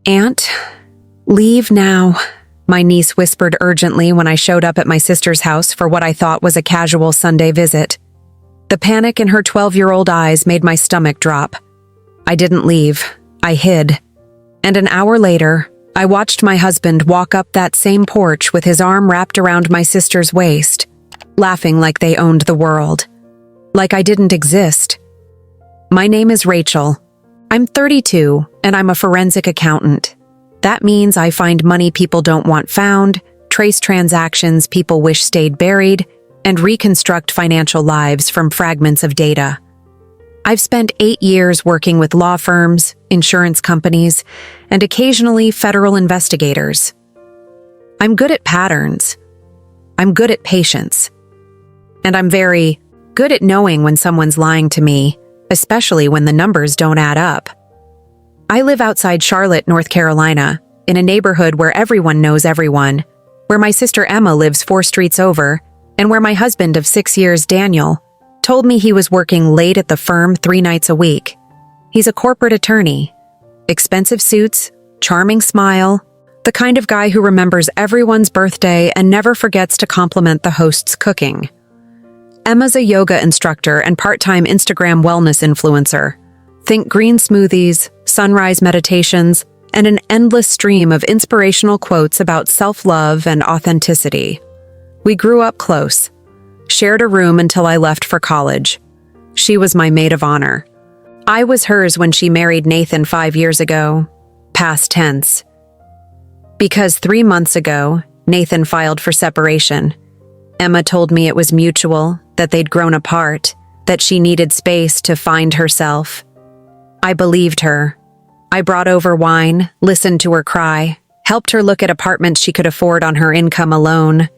"Aunt, leave now," my niece whispered urgently when I showed up at my sister's house for what I thought was a casual Sunday visit. The panic in her 12-year-old eyes made my stomach drop. I didn't leave. I hid. And an hour later, I watched my husband walk up that same porch with his arm wrapped around my sister's waist, laughing like they owned the world. Like I didn't exist. My name is Rachel. I'm 32, and I'm a forensic accountant. That means I find money people don't want found, trace transactions people wish stayed buried, and reconstruct financial lives from fragments of data. I've spent 8 years working with law firms, insurance companies, and occasionally federal investigators. I'm good at patterns. I'm good at patience. And I'm very good at knowing when someone's lying to me, especially when the numbers don't add up. I live outside Charlotte, North Carolina, in a neighborhood where everyone knows everyone, where my sister Emma lives 4 streets over, and where my husband of 6 years, Daniel, told me he was working late at the firm 3 nights a week. He's a corporate attorney. Expensive suits, charming smile, the kind of guy who remembers everyone's birthday and never forgets to compliment the host's cooking. Emma's a yoga instructor and part-time Instagram wellness influencer. Think green smoothies, sunrise meditations, and an endless stream of inspirational quotes about self-love and authenticity. We grew up close, shared a room until I left for college. She was my maid of honor. I was hers when she married Nathan 5 years ago, past tense. Because 3 months ago, Nathan filed for separation. Emma told me it was mutual, that they'd grown apart, that she needed space to find herself. I believed her. I brought over wine, listened to her cry, helped her look at apartments she could afford on her income alone.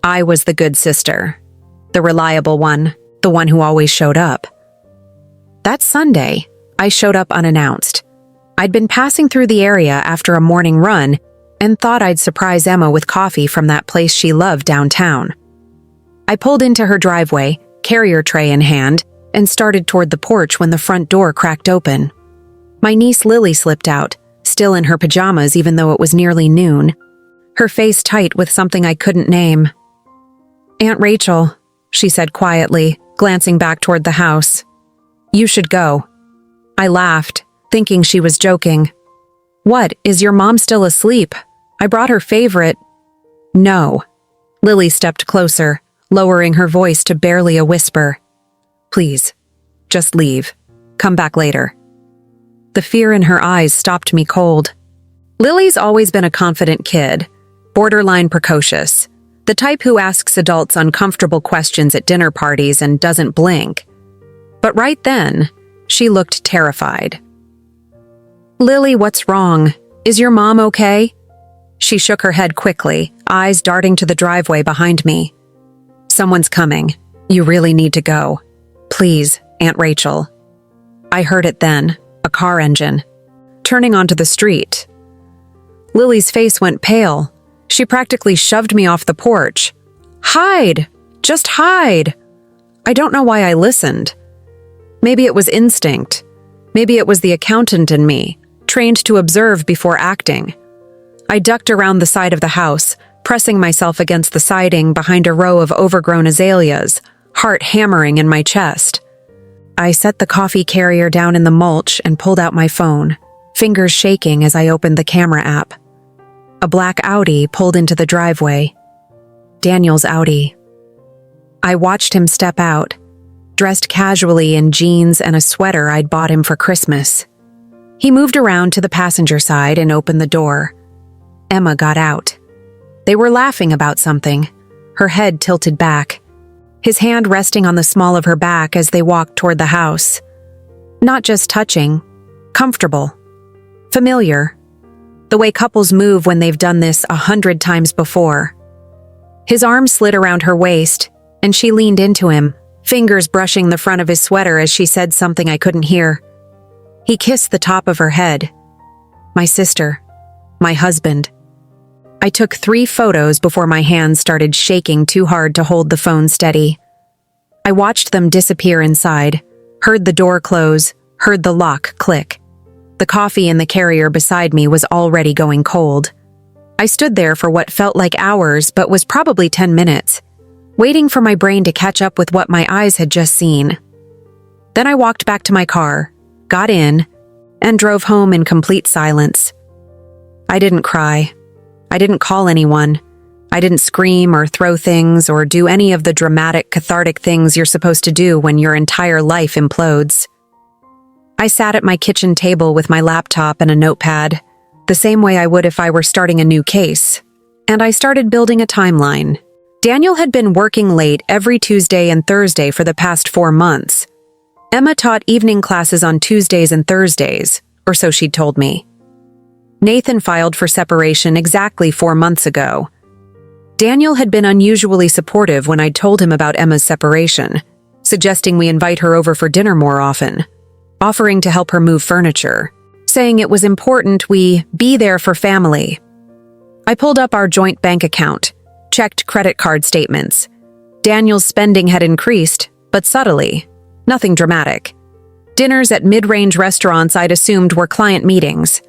I was the good sister, the reliable one, the one who always showed up. That Sunday, I showed up unannounced. I'd been passing through the area after a morning run and thought I'd surprise Emma with coffee from that place she loved downtown. I pulled into her driveway, carrier tray in hand, and started toward the porch when the front door cracked open. My niece Lily slipped out, still in her pajamas even though it was nearly noon, her face tight with something I couldn't name. "Aunt Rachel," she said quietly, glancing back toward the house. "You should go." I laughed, thinking she was joking. "What, is your mom still asleep? I brought her favorite." "No." Lily stepped closer, lowering her voice to barely a whisper. "Please, just leave. Come back later." The fear in her eyes stopped me cold. Lily's always been a confident kid, borderline precocious, the type who asks adults uncomfortable questions at dinner parties and doesn't blink. But right then, she looked terrified. "Lily, what's wrong? Is your mom okay?" She shook her head quickly, eyes darting to the driveway behind me. "Someone's coming. You really need to go. Please, Aunt Rachel." I heard it then, a car engine, turning onto the street. Lily's face went pale. She practically shoved me off the porch. "Hide! Just hide!" I don't know why I listened. Maybe it was instinct. Maybe it was the accountant in me, trained to observe before acting. I ducked around the side of the house, pressing myself against the siding behind a row of overgrown azaleas, heart hammering in my chest. I set the coffee carrier down in the mulch and pulled out my phone, fingers shaking as I opened the camera app. A black Audi pulled into the driveway. Daniel's Audi. I watched him step out, dressed casually in jeans and a sweater I'd bought him for Christmas. He moved around to the passenger side and opened the door. Emma got out. They were laughing about something, her head tilted back, his hand resting on the small of her back as they walked toward the house. Not just touching, comfortable, familiar, the way couples move when they've done this 100 times before. His arm slid around her waist, and she leaned into him, fingers brushing the front of his sweater as she said something I couldn't hear. He kissed the top of her head. My sister. My husband. I took 3 photos before my hands started shaking too hard to hold the phone steady. I watched them disappear inside, heard the door close, heard the lock click. The coffee in the carrier beside me was already going cold. I stood there for what felt like hours but was probably 10 minutes, waiting for my brain to catch up with what my eyes had just seen. Then I walked back to my car, got in, and drove home in complete silence. I didn't cry. I didn't call anyone. I didn't scream or throw things or do any of the dramatic, cathartic things you're supposed to do when your entire life implodes. I sat at my kitchen table with my laptop and a notepad, the same way I would if I were starting a new case, and I started building a timeline. Daniel had been working late every Tuesday and Thursday for the past 4 months. Emma taught evening classes on Tuesdays and Thursdays, or so she'd told me. Nathan filed for separation exactly 4 months ago. Daniel had been unusually supportive when I'd told him about Emma's separation, suggesting we invite her over for dinner more often, offering to help her move furniture, saying it was important we be there for family. I pulled up our joint bank account, checked credit card statements. Daniel's spending had increased, but subtly, nothing dramatic. Dinners at mid-range restaurants I'd assumed were client meetings.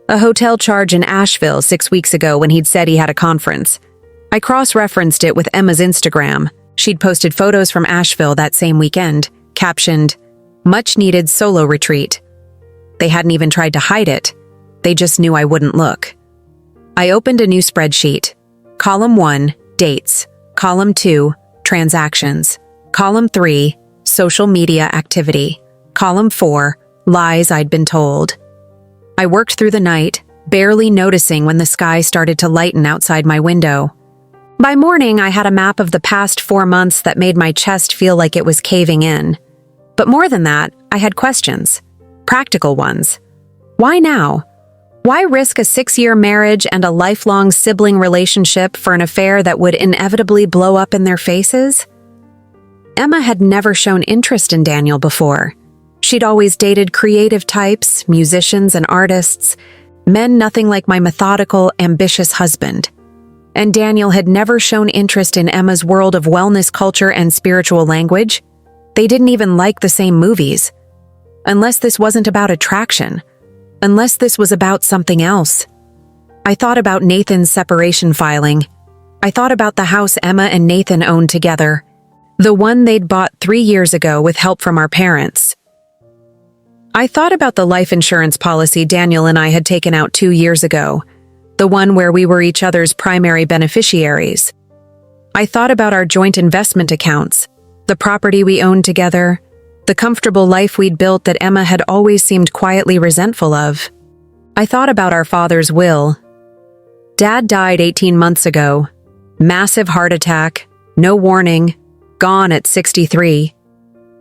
A hotel charge in Asheville 6 weeks ago when he'd said he had a conference. I cross-referenced it with Emma's Instagram. She'd posted photos from Asheville that same weekend, captioned, "Much-needed solo retreat." They hadn't even tried to hide it. They just knew I wouldn't look. I opened a new spreadsheet. Column 1, dates. Column 2, transactions. Column 3, social media activity. Column 4, lies I'd been told. I worked through the night, barely noticing when the sky started to lighten outside my window. By morning, I had a map of the past 4 months that made my chest feel like it was caving in. But more than that, I had questions. Practical ones. Why now? Why risk a 6-year marriage and a lifelong sibling relationship for an affair that would inevitably blow up in their faces? Emma had never shown interest in Daniel before. She'd always dated creative types, musicians and artists, men nothing like my methodical, ambitious husband. And Daniel had never shown interest in Emma's world of wellness culture and spiritual language. They didn't even like the same movies. Unless this wasn't about attraction. Unless this was about something else. I thought about Nathan's separation filing. I thought about the house Emma and Nathan owned together. The one they'd bought 3 years ago with help from our parents. I thought about the life insurance policy Daniel and I had taken out 2 years ago. The one where we were each other's primary beneficiaries. I thought about our joint investment accounts, the property we owned together, the comfortable life we'd built that Emma had always seemed quietly resentful of. I thought about our father's will. Dad died 18 months ago. Massive heart attack, no warning, gone at 63.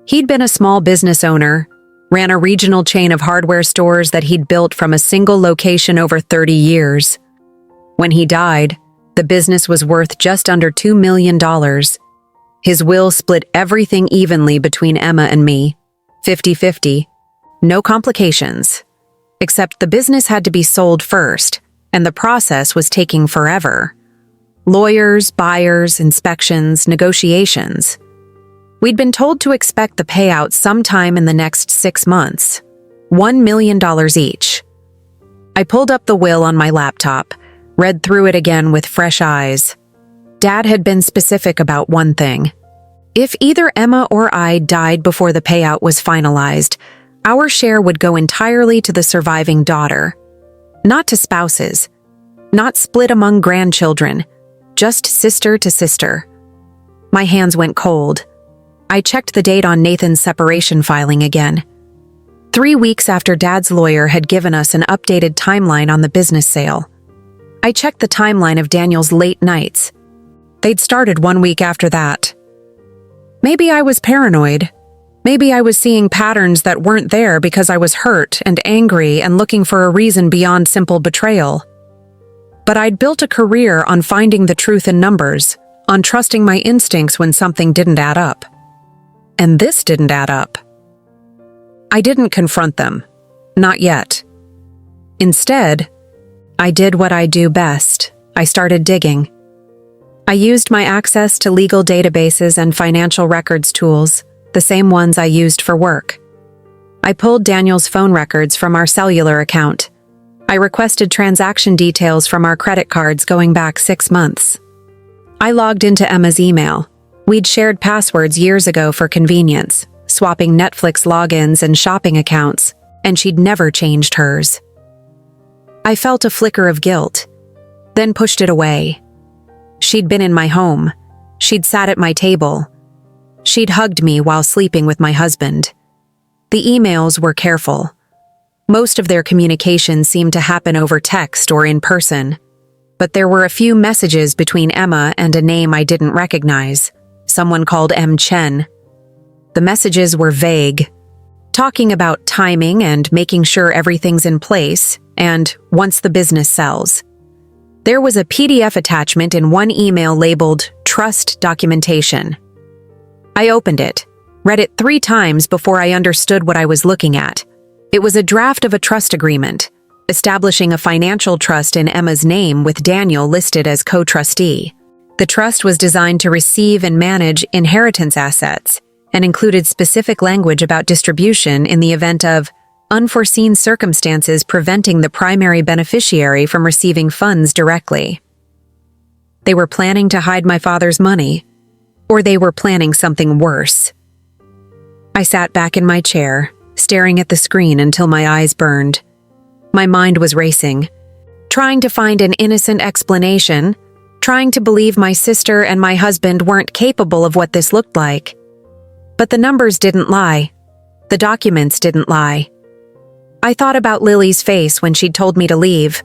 He'd been a small business owner, ran a regional chain of hardware stores that he'd built from a single location over 30 years. When he died, the business was worth just under $2 million. His will split everything evenly between Emma and me, 50-50. No complications. Except the business had to be sold first, and the process was taking forever. Lawyers, buyers, inspections, negotiations. We'd been told to expect the payout sometime in the next 6 months, $1 million each. I pulled up the will on my laptop, read through it again with fresh eyes. Dad had been specific about one thing. If either Emma or I died before the payout was finalized, our share would go entirely to the surviving daughter. Not to spouses. Not split among grandchildren. Just sister to sister. My hands went cold. I checked the date on Nathan's separation filing again. 3 weeks after Dad's lawyer had given us an updated timeline on the business sale. I checked the timeline of Daniel's late nights. They'd started 1 week after that. Maybe I was paranoid. Maybe I was seeing patterns that weren't there because I was hurt and angry and looking for a reason beyond simple betrayal. But I'd built a career on finding the truth in numbers, on trusting my instincts when something didn't add up. And this didn't add up. I didn't confront them. Not yet. Instead, I did what I do best. I started digging. I used my access to legal databases and financial records tools, the same ones I used for work. I pulled Daniel's phone records from our cellular account. I requested transaction details from our credit cards going back 6 months. I logged into Emma's email. We'd shared passwords years ago for convenience, swapping Netflix logins and shopping accounts, and she'd never changed hers. I felt a flicker of guilt, then pushed it away. She'd been in my home. She'd sat at my table. She'd hugged me while sleeping with my husband. The emails were careful. Most of their communication seemed to happen over text or in person, but there were a few messages between Emma and a name I didn't recognize, someone called M. Chen. The messages were vague, talking about timing and making sure everything's in place, and once the business sells. There was a PDF attachment in one email labeled Trust Documentation. I opened it, read it 3 times before I understood what I was looking at. It was a draft of a trust agreement, establishing a financial trust in Emma's name with Daniel listed as co-trustee. The trust was designed to receive and manage inheritance assets and included specific language about distribution in the event of unforeseen circumstances preventing the primary beneficiary from receiving funds directly. They were planning to hide my father's money, or they were planning something worse. I sat back in my chair, staring at the screen until my eyes burned. My mind was racing, trying to find an innocent explanation, trying to believe my sister and my husband weren't capable of what this looked like. But the numbers didn't lie. The documents didn't lie. I thought about Lily's face when she'd told me to leave.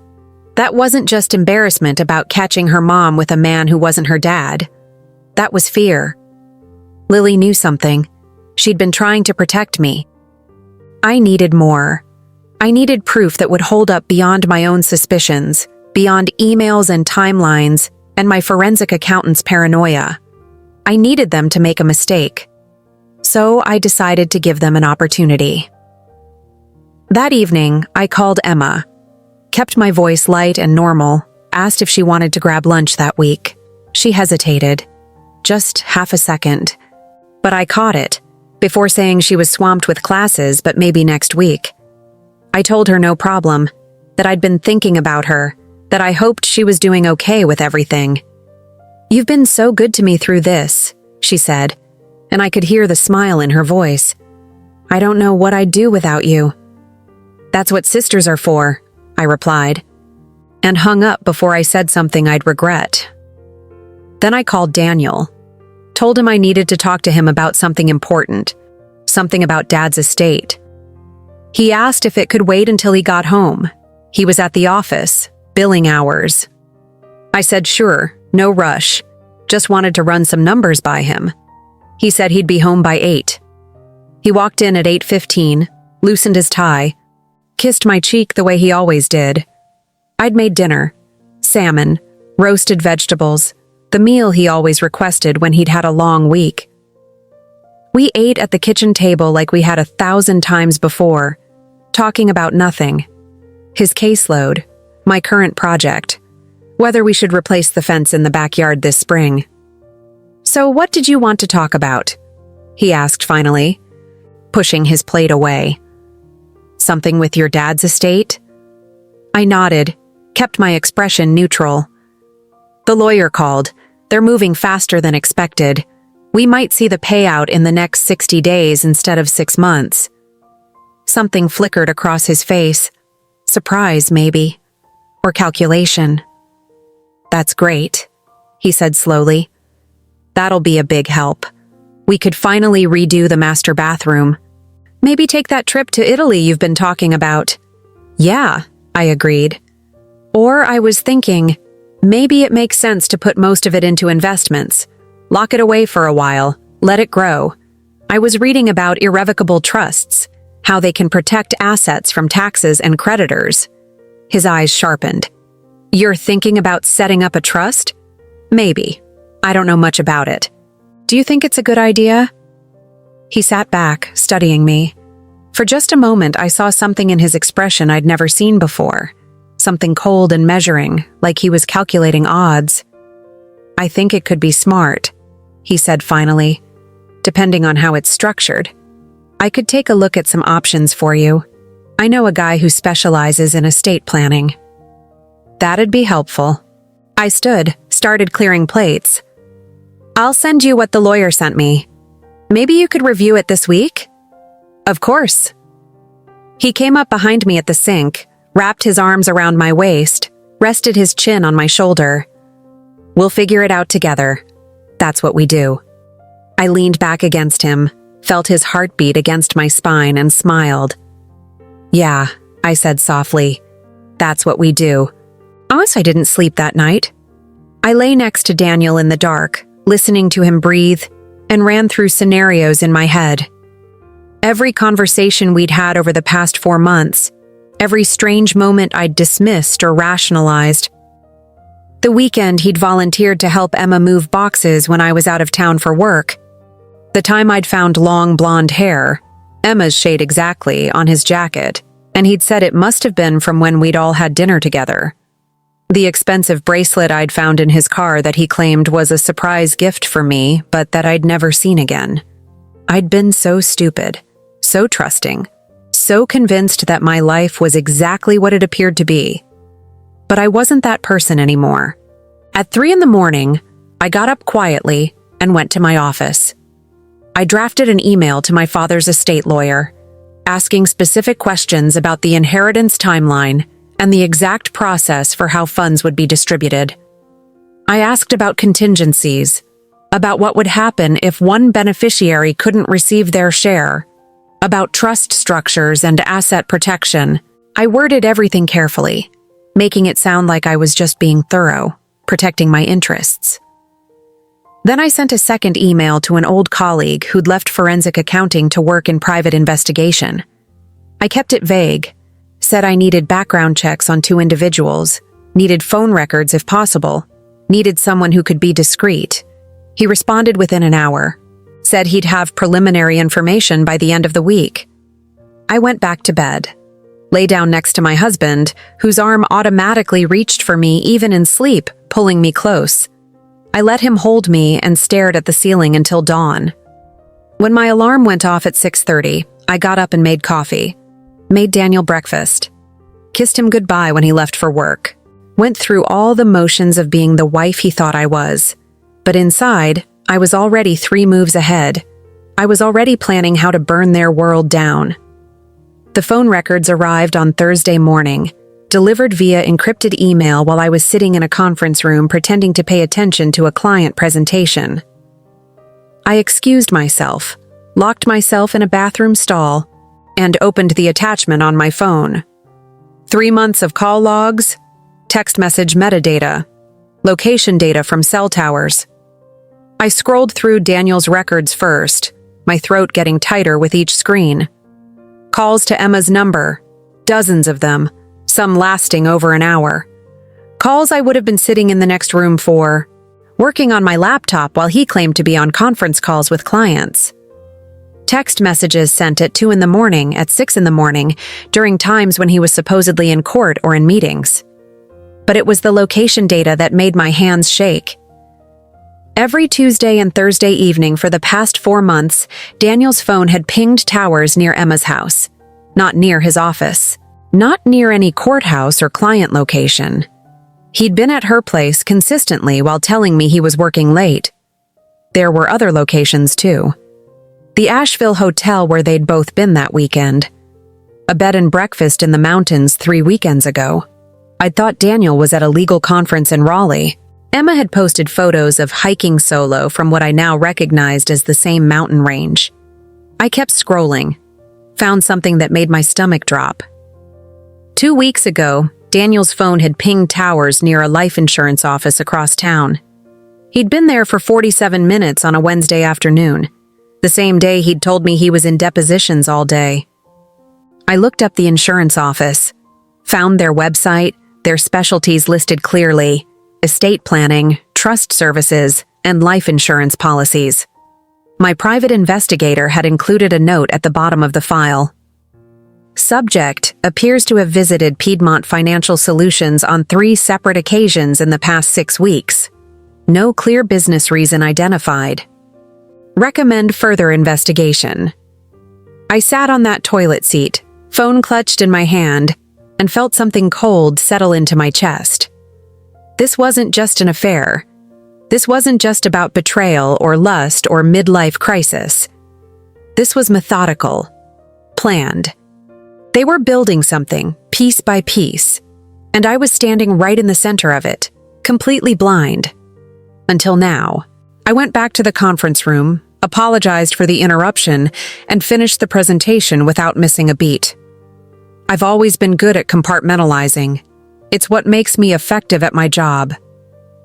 That wasn't just embarrassment about catching her mom with a man who wasn't her dad. That was fear. Lily knew something. She'd been trying to protect me. I needed more. I needed proof that would hold up beyond my own suspicions, beyond emails and timelines, and my forensic accountant's paranoia. I needed them to make a mistake. So I decided to give them an opportunity. That evening, I called Emma, kept my voice light and normal, asked if she wanted to grab lunch that week. She hesitated, just half a second, but I caught it, before saying she was swamped with classes but maybe next week. I told her no problem, that I'd been thinking about her, that I hoped she was doing okay with everything. "You've been so good to me through this," she said, and I could hear the smile in her voice. "I don't know what I'd do without you." "That's what sisters are for," I replied, and hung up before I said something I'd regret. Then I called Daniel, told him I needed to talk to him about something important, something about Dad's estate. He asked if it could wait until he got home. He was at the office, billing hours. I said sure, no rush, just wanted to run some numbers by him. He said he'd be home by 8. He walked in at 8:15, loosened his tie, kissed my cheek the way he always did. I'd made dinner, salmon, roasted vegetables, the meal he always requested when he'd had a long week. We ate at the kitchen table like we had 1,000 times before, talking about nothing. His caseload, my current project, whether we should replace the fence in the backyard this spring. "So what did you want to talk about?" he asked finally, pushing his plate away. "Something with your dad's estate?" I nodded, kept my expression neutral. "The lawyer called. They're moving faster than expected. We might see the payout in the next 60 days instead of 6 months. Something flickered across his face. Surprise, maybe. Or calculation. "That's great," he said slowly. "That'll be a big help. We could finally redo the master bathroom. Maybe take that trip to Italy you've been talking about." "Yeah," I agreed. Or I was thinking, maybe it makes sense to put most of it into investments. Lock it away for a while, let it grow. I was reading about irrevocable trusts, how they can protect assets from taxes and creditors. His eyes sharpened. "You're thinking about setting up a trust?" "Maybe. I don't know much about it. Do you think it's a good idea?" He sat back, studying me. For just a moment, I saw something in his expression I'd never seen before. Something cold and measuring, like he was calculating odds. "I think it could be smart," he said finally, "depending on how it's structured. I could take a look at some options for you. I know a guy who specializes in estate planning. That'd be helpful. I started clearing plates. I'll send you what the lawyer sent me. Maybe you could review it this week? Of course. He came up behind me at the sink, wrapped his arms around my waist, rested his chin on my shoulder. We'll figure it out together. That's what we do. I leaned back against him, felt his heartbeat against my spine, and smiled. Yeah, I said softly. That's what we do. I didn't sleep that night. I lay next to Daniel in the dark, listening to him breathe, and ran through scenarios in my head. Every conversation we'd had over the past 4 months, every strange moment I'd dismissed or rationalized. The weekend he'd volunteered to help Emma move boxes when I was out of town for work. The time I'd found long blonde hair, Emma's shade exactly, on his jacket, and he'd said it must have been from when we'd all had dinner together. The expensive bracelet I'd found in his car that he claimed was a surprise gift for me, but that I'd never seen again. I'd been so stupid, so trusting, so convinced that my life was exactly what it appeared to be. But I wasn't that person anymore. At 3 a.m, I got up quietly and went to my office. I drafted an email to my father's estate lawyer, asking specific questions about the inheritance timeline and the exact process for how funds would be distributed. I asked about contingencies, about what would happen if one beneficiary couldn't receive their share, about trust structures and asset protection. I worded everything carefully, making it sound like I was just being thorough, protecting my interests. Then I sent a second email to an old colleague who'd left forensic accounting to work in private investigation. I kept it vague, said I needed background checks on 2 individuals, needed phone records if possible, needed someone who could be discreet. He responded within an hour, said he'd have preliminary information by the end of the week. I went back to bed, lay down next to my husband, whose arm automatically reached for me even in sleep, pulling me close. I let him hold me and stared at the ceiling until dawn. When my alarm went off at 6:30, I got up and made coffee, made Daniel breakfast, kissed him goodbye when he left for work, went through all the motions of being the wife he thought I was. But inside, I was already 3 moves ahead. I was already planning how to burn their world down. The phone records arrived on Thursday morning, delivered via encrypted email while I was sitting in a conference room pretending to pay attention to a client presentation. I excused myself, locked myself in a bathroom stall, and opened the attachment on my phone. 3 months of call logs, text message metadata, location data from cell towers. I scrolled through Daniel's records first, my throat getting tighter with each screen. Calls to Emma's number, dozens of them, some lasting over an hour. Calls I would have been sitting in the next room for, working on my laptop while he claimed to be on conference calls with clients. Text messages sent at 2 a.m, at 6 a.m, during times when he was supposedly in court or in meetings. But it was the location data that made my hands shake. Every Tuesday and Thursday evening for the past 4 months, Daniel's phone had pinged towers near Emma's house, not near his office, not near any courthouse or client location. He'd been at her place consistently while telling me he was working late. There were other locations too. The Asheville hotel where they'd both been that weekend. A bed and breakfast in the mountains 3 weekends ago. I'd thought Daniel was at a legal conference in Raleigh. Emma had posted photos of hiking solo from what I now recognized as the same mountain range. I kept scrolling, found something that made my stomach drop. 2 weeks ago, Daniel's phone had pinged towers near a life insurance office across town. He'd been there for 47 minutes on a Wednesday afternoon, the same day he'd told me he was in depositions all day. I looked up the insurance office, found their website, their specialties listed clearly: estate planning, trust services, and life insurance policies. My private investigator had included a note at the bottom of the file. Subject appears to have visited Piedmont Financial Solutions on 3 separate occasions in the past 6 weeks. No clear business reason identified. Recommend further investigation. I sat on that toilet seat, phone clutched in my hand, and felt something cold settle into my chest. This wasn't just an affair. This wasn't just about betrayal or lust or midlife crisis. This was methodical, planned. They were building something, piece by piece, and I was standing right in the center of it, completely blind. Until now. I went back to the conference room, apologized for the interruption, and finished the presentation without missing a beat. I've always been good at compartmentalizing. It's what makes me effective at my job.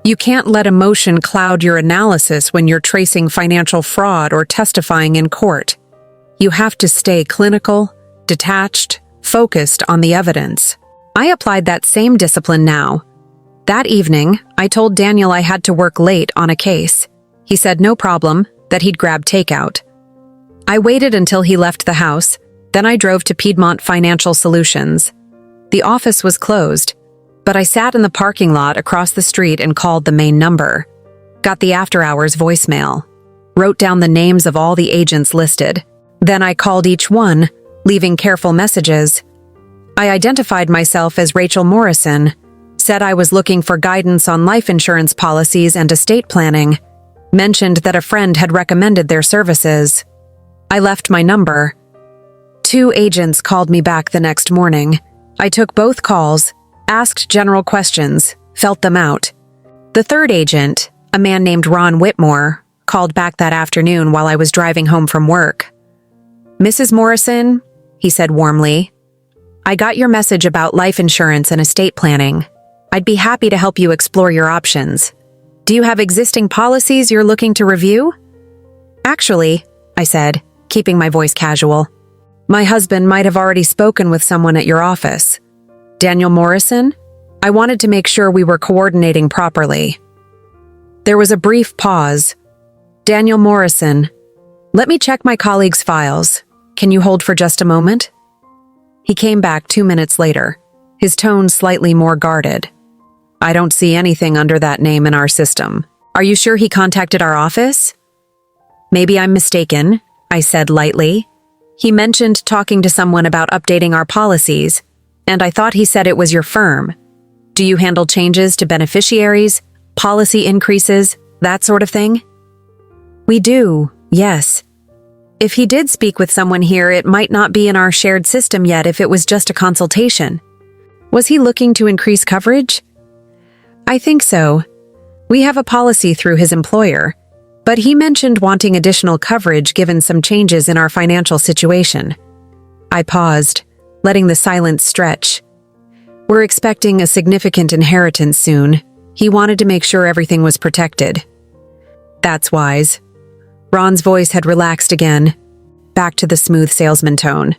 You can't let emotion cloud your analysis when you're tracing financial fraud or testifying in court. You have to stay clinical, detached, focused on the evidence. I applied that same discipline now. That evening, I told Daniel I had to work late on a case. He said no problem, that he'd grab takeout. I waited until he left the house, then I drove to Piedmont Financial Solutions. The office was closed, but I sat in the parking lot across the street and called the main number. Got the after-hours voicemail. Wrote down the names of all the agents listed. Then I called each one, leaving careful messages. I identified myself as Rachel Morrison, said I was looking for guidance on life insurance policies and estate planning, mentioned that a friend had recommended their services. I left my number. 2 agents called me back the next morning. I took both calls, asked general questions, felt them out. The third agent, a man named Ron Whitmore, called back that afternoon while I was driving home from work. "Mrs. Morrison," he said warmly, "I got your message about life insurance and estate planning. I'd be happy to help you explore your options. Do you have existing policies you're looking to review?" "Actually," I said, keeping my voice casual, "my husband might have already spoken with someone at your office. Daniel Morrison? I wanted to make sure we were coordinating properly." There was a brief pause. "Daniel Morrison. Let me check my colleague's files. Can you hold for just a moment?" He came back 2 minutes later, his tone slightly more guarded. "I don't see anything under that name in our system. Are you sure he contacted our office?" "Maybe I'm mistaken," I said lightly. "He mentioned talking to someone about updating our policies, and I thought he said it was your firm. Do you handle changes to beneficiaries, policy increases, that sort of thing?" "We do, yes. If he did speak with someone here, it might not be in our shared system yet if it was just a consultation. Was he looking to increase coverage?" "I think so. We have a policy through his employer, but he mentioned wanting additional coverage given some changes in our financial situation." I paused, letting the silence stretch. "We're expecting a significant inheritance soon. He wanted to make sure everything was protected." "That's wise." Ron's voice had relaxed again, back to the smooth salesman tone.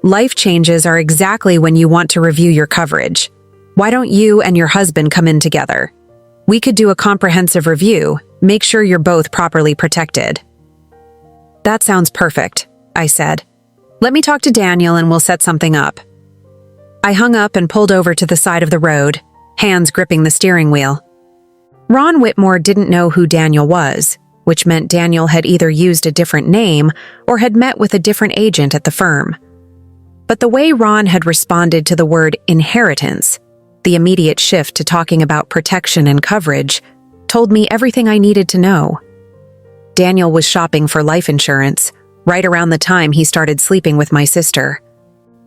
"Life changes are exactly when you want to review your coverage. Why don't you and your husband come in together? We could do a comprehensive review, make sure you're both properly protected." "That sounds perfect," I said. "Let me talk to Daniel and we'll set something up." I hung up and pulled over to the side of the road, hands gripping the steering wheel. Ron Whitmore didn't know who Daniel was, which meant Daniel had either used a different name or had met with a different agent at the firm. But the way Ron had responded to the word inheritance, the immediate shift to talking about protection and coverage, told me everything I needed to know. Daniel was shopping for life insurance, right around the time he started sleeping with my sister.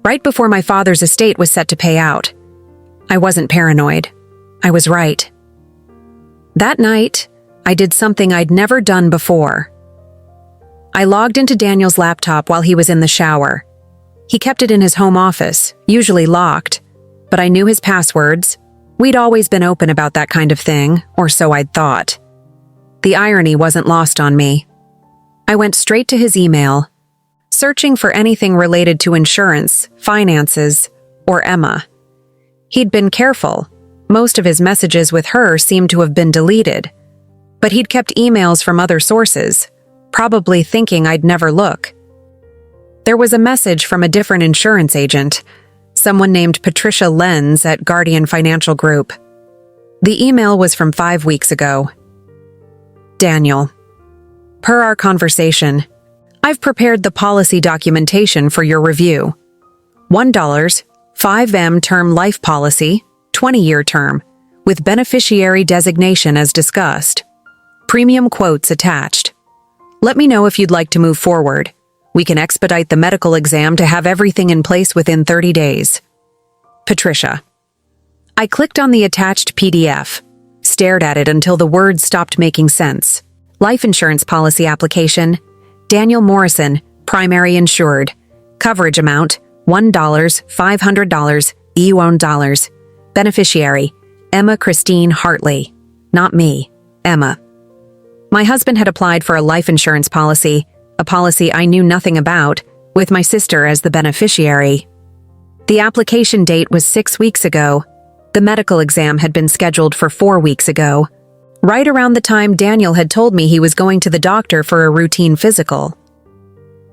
Right before my father's estate was set to pay out. I wasn't paranoid. I was right. That night, I did something I'd never done before. I logged into Daniel's laptop while he was in the shower. He kept it in his home office, usually locked, but I knew his passwords. We'd always been open about that kind of thing, or so I'd thought. The irony wasn't lost on me. I went straight to his email, searching for anything related to insurance, finances, or Emma. He'd been careful. Most of his messages with her seemed to have been deleted. But he'd kept emails from other sources, probably thinking I'd never look. There was a message from a different insurance agent, someone named Patricia Lenz at Guardian Financial Group. The email was from 5 weeks ago. "Daniel, per our conversation, I've prepared the policy documentation for your review. $1, 5M term life policy, 20-year term, with beneficiary designation as discussed. Premium quotes attached. Let me know if you'd like to move forward. We can expedite the medical exam to have everything in place within 30 days. Patricia. I clicked on the attached PDF, stared at it until the words stopped making sense. Life insurance policy application. Daniel Morrison, primary insured. Coverage amount, $1, $500, $1. Beneficiary, Emma Christine Hartley. Not me, Emma. My husband had applied for a life insurance policy, a policy I knew nothing about, with my sister as the beneficiary. The application date was 6 weeks ago. The medical exam had been scheduled for 4 weeks ago, right around the time Daniel had told me he was going to the doctor for a routine physical.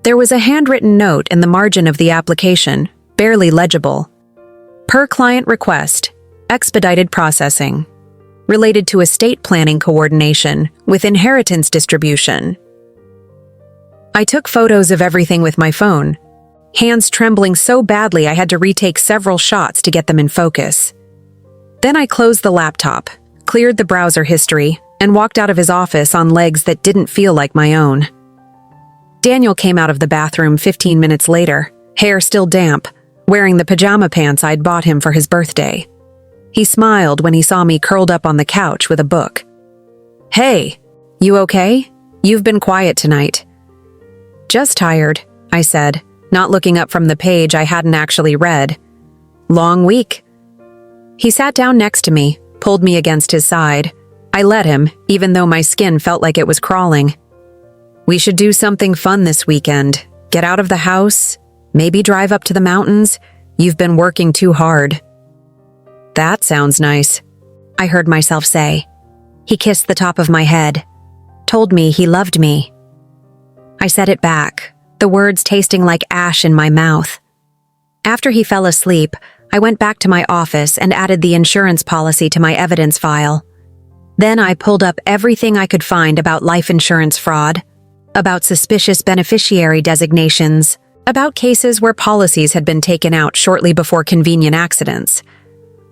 There was a handwritten note in the margin of the application, barely legible. Per client request, expedited processing. Related to estate planning coordination with inheritance distribution. I took photos of everything with my phone, hands trembling so badly I had to retake several shots to get them in focus. Then I closed the laptop, cleared the browser history, and walked out of his office on legs that didn't feel like my own. Daniel came out of the bathroom 15 minutes later, hair still damp, wearing the pajama pants I'd bought him for his birthday. He smiled when he saw me curled up on the couch with a book. Hey, you okay? You've been quiet tonight. Just tired, I said, not looking up from the page I hadn't actually read. Long week. He sat down next to me, pulled me against his side. I let him, even though my skin felt like it was crawling. We should do something fun this weekend. Get out of the house, maybe drive up to the mountains. You've been working too hard. That sounds nice, I heard myself say. He kissed the top of my head, told me he loved me. I said it back, the words tasting like ash in my mouth. After he fell asleep, I went back to my office and added the insurance policy to my evidence file. Then I pulled up everything I could find about life insurance fraud, about suspicious beneficiary designations, about cases where policies had been taken out shortly before convenient accidents.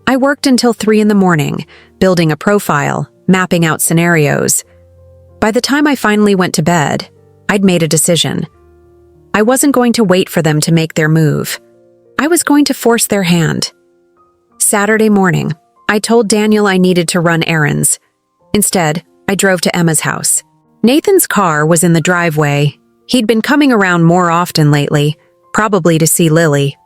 I worked until 3 a.m, building a profile, mapping out scenarios. By the time I finally went to bed, I'd made a decision. I wasn't going to wait for them to make their move. I was going to force their hand. Saturday morning, I told Daniel I needed to run errands. Instead, I drove to Emma's house. Nathan's car was in the driveway. He'd been coming around more often lately, probably to see Lily.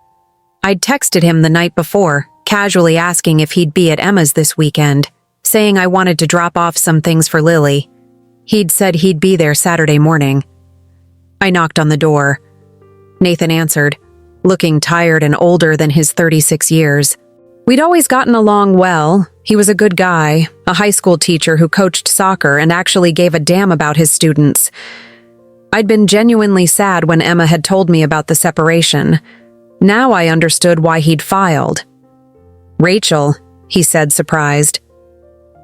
I'd texted him the night before, casually asking if he'd be at Emma's this weekend, saying I wanted to drop off some things for Lily. He'd said he'd be there Saturday morning. I knocked on the door. Nathan answered, looking tired and older than his 36 years. We'd always gotten along well. He was a good guy, a high school teacher who coached soccer and actually gave a damn about his students. I'd been genuinely sad when Emma had told me about the separation. Now I understood why he'd filed. Rachel, he said, surprised.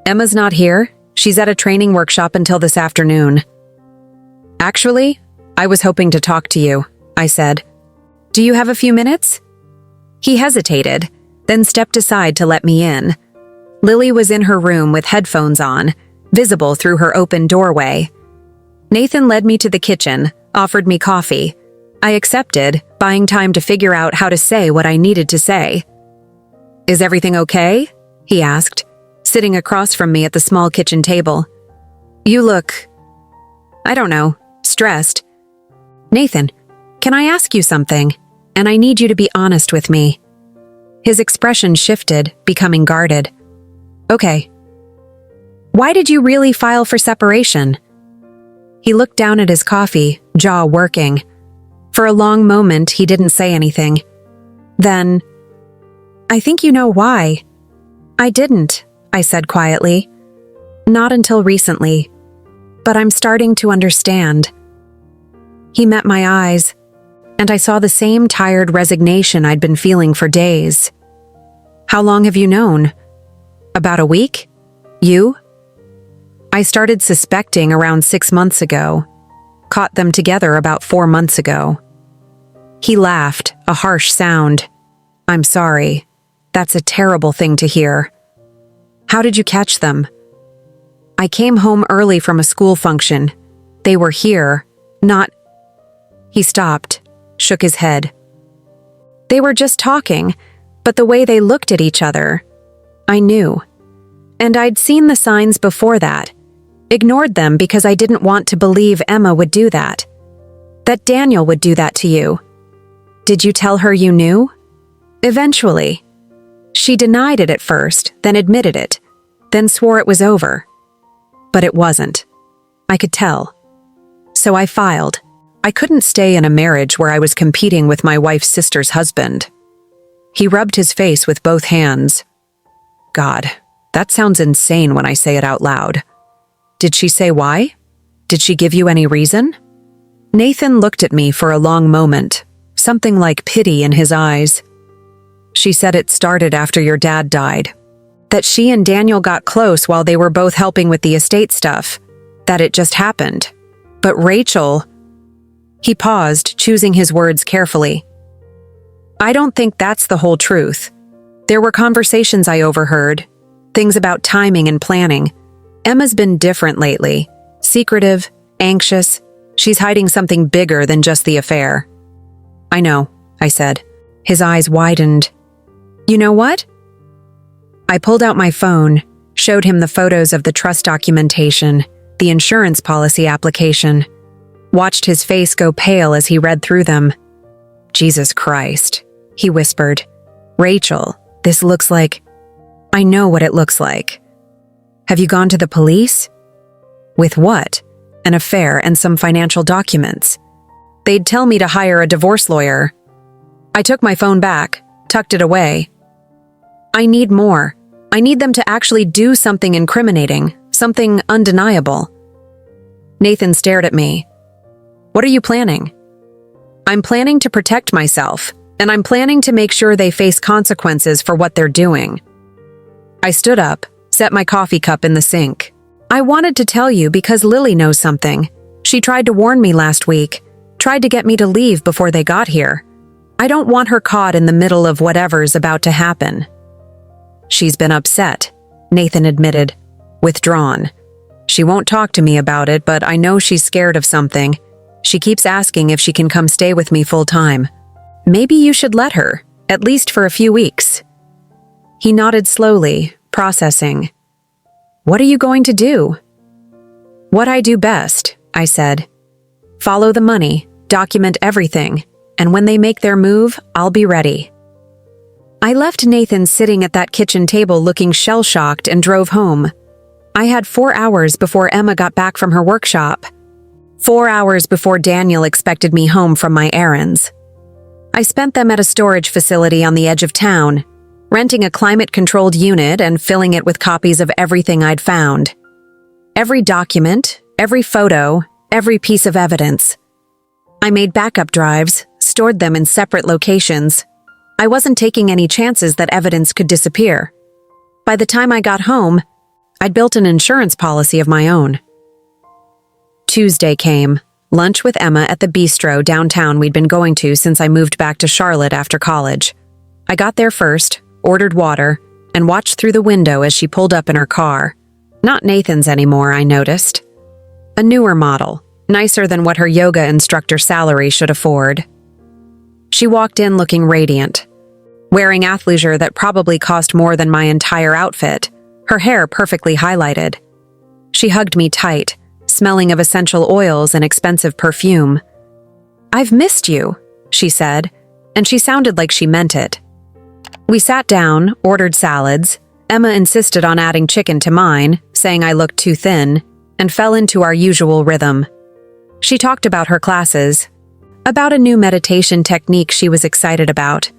Emma's not here. She's at a training workshop until this afternoon. Actually, I was hoping to talk to you, I said. Do you have a few minutes? He hesitated, then stepped aside to let me in. Lily was in her room with headphones on, visible through her open doorway. Nathan led me to the kitchen, offered me coffee. I accepted, buying time to figure out how to say what I needed to say. Is everything okay? He asked, sitting across from me at the small kitchen table. You look, I don't know, stressed. Nathan, can I ask you something? And I need you to be honest with me. His expression shifted, becoming guarded. Okay. Why did you really file for separation? He looked down at his coffee, jaw working. For a long moment, he didn't say anything. Then, I think you know why. I didn't, I said quietly. Not until recently. But I'm starting to understand. He met my eyes, and I saw the same tired resignation I'd been feeling for days. How long have you known? About a week? You? I started suspecting around 6 months ago. caught them together about 4 months ago." He laughed, a harsh sound. "I'm sorry. That's a terrible thing to hear." "How did you catch them?" "I came home early from a school function. They were here, not—" He stopped, shook his head. "They were just talking, but the way they looked at each other, I knew. And I'd seen the signs before that. Ignored them because I didn't want to believe Emma would do that. That Daniel would do that to you. Did you tell her you knew?" "Eventually. She denied it at first, then admitted it, then swore it was over. But it wasn't. I could tell. So I filed. I couldn't stay in a marriage where I was competing with my wife's sister's husband." He rubbed his face with both hands. "God, that sounds insane when I say it out loud. Did she say why? Did she give you any reason?" Nathan looked at me for a long moment, something like pity in his eyes. "She said it started after your dad died. That she and Daniel got close while they were both helping with the estate stuff. That it just happened. But Rachel—" He paused, choosing his words carefully. "I don't think that's the whole truth. There were conversations I overheard, things about timing and planning. Emma's been different lately. Secretive, anxious. She's hiding something bigger than just the affair." "I know," I said. His eyes widened. "You know what?" I pulled out my phone, showed him the photos of the trust documentation, the insurance policy application. Watched his face go pale as he read through them. "Jesus Christ," he whispered. "Rachel, this looks like—" "I know what it looks like." "Have you gone to the police?" "With what?" "An affair and some financial documents. They'd tell me to hire a divorce lawyer." I took my phone back, tucked it away. "I need more. I need them to actually do something incriminating, something undeniable." Nathan stared at me. "What are you planning?" "I'm planning to protect myself, and I'm planning to make sure they face consequences for what they're doing." I stood up, set my coffee cup in the sink. "I wanted to tell you because Lily knows something. She tried to warn me last week, tried to get me to leave before they got here. I don't want her caught in the middle of whatever's about to happen." "She's been upset," Nathan admitted, withdrawn. "She won't talk to me about it, but I know she's scared of something. She keeps asking if she can come stay with me full-time. Maybe you should let her, at least for a few weeks." He nodded slowly, processing. "What are you going to do?" "What I do best," I said. "Follow the money, document everything, and when they make their move, I'll be ready." I left Nathan sitting at that kitchen table looking shell-shocked and drove home. I had 4 hours before Emma got back from her workshop. 4 hours before Daniel expected me home from my errands. I spent them at a storage facility on the edge of town, renting a climate-controlled unit and filling it with copies of everything I'd found. Every document, every photo, every piece of evidence. I made backup drives, stored them in separate locations. I wasn't taking any chances that evidence could disappear. By the time I got home, I'd built an insurance policy of my own. Tuesday came, lunch with Emma at the bistro downtown we'd been going to since I moved back to Charlotte after college. I got there first, ordered water, and watched through the window as she pulled up in her car. Not Nathan's anymore, I noticed. A newer model, nicer than what her yoga instructor salary should afford. She walked in looking radiant, wearing athleisure that probably cost more than my entire outfit, her hair perfectly highlighted. She hugged me tight, smelling of essential oils and expensive perfume. "I've missed you," she said, and she sounded like she meant it. We sat down, ordered salads. Emma insisted on adding chicken to mine, saying I looked too thin, and fell into our usual rhythm. She talked about her classes, about a new meditation technique she was excited about.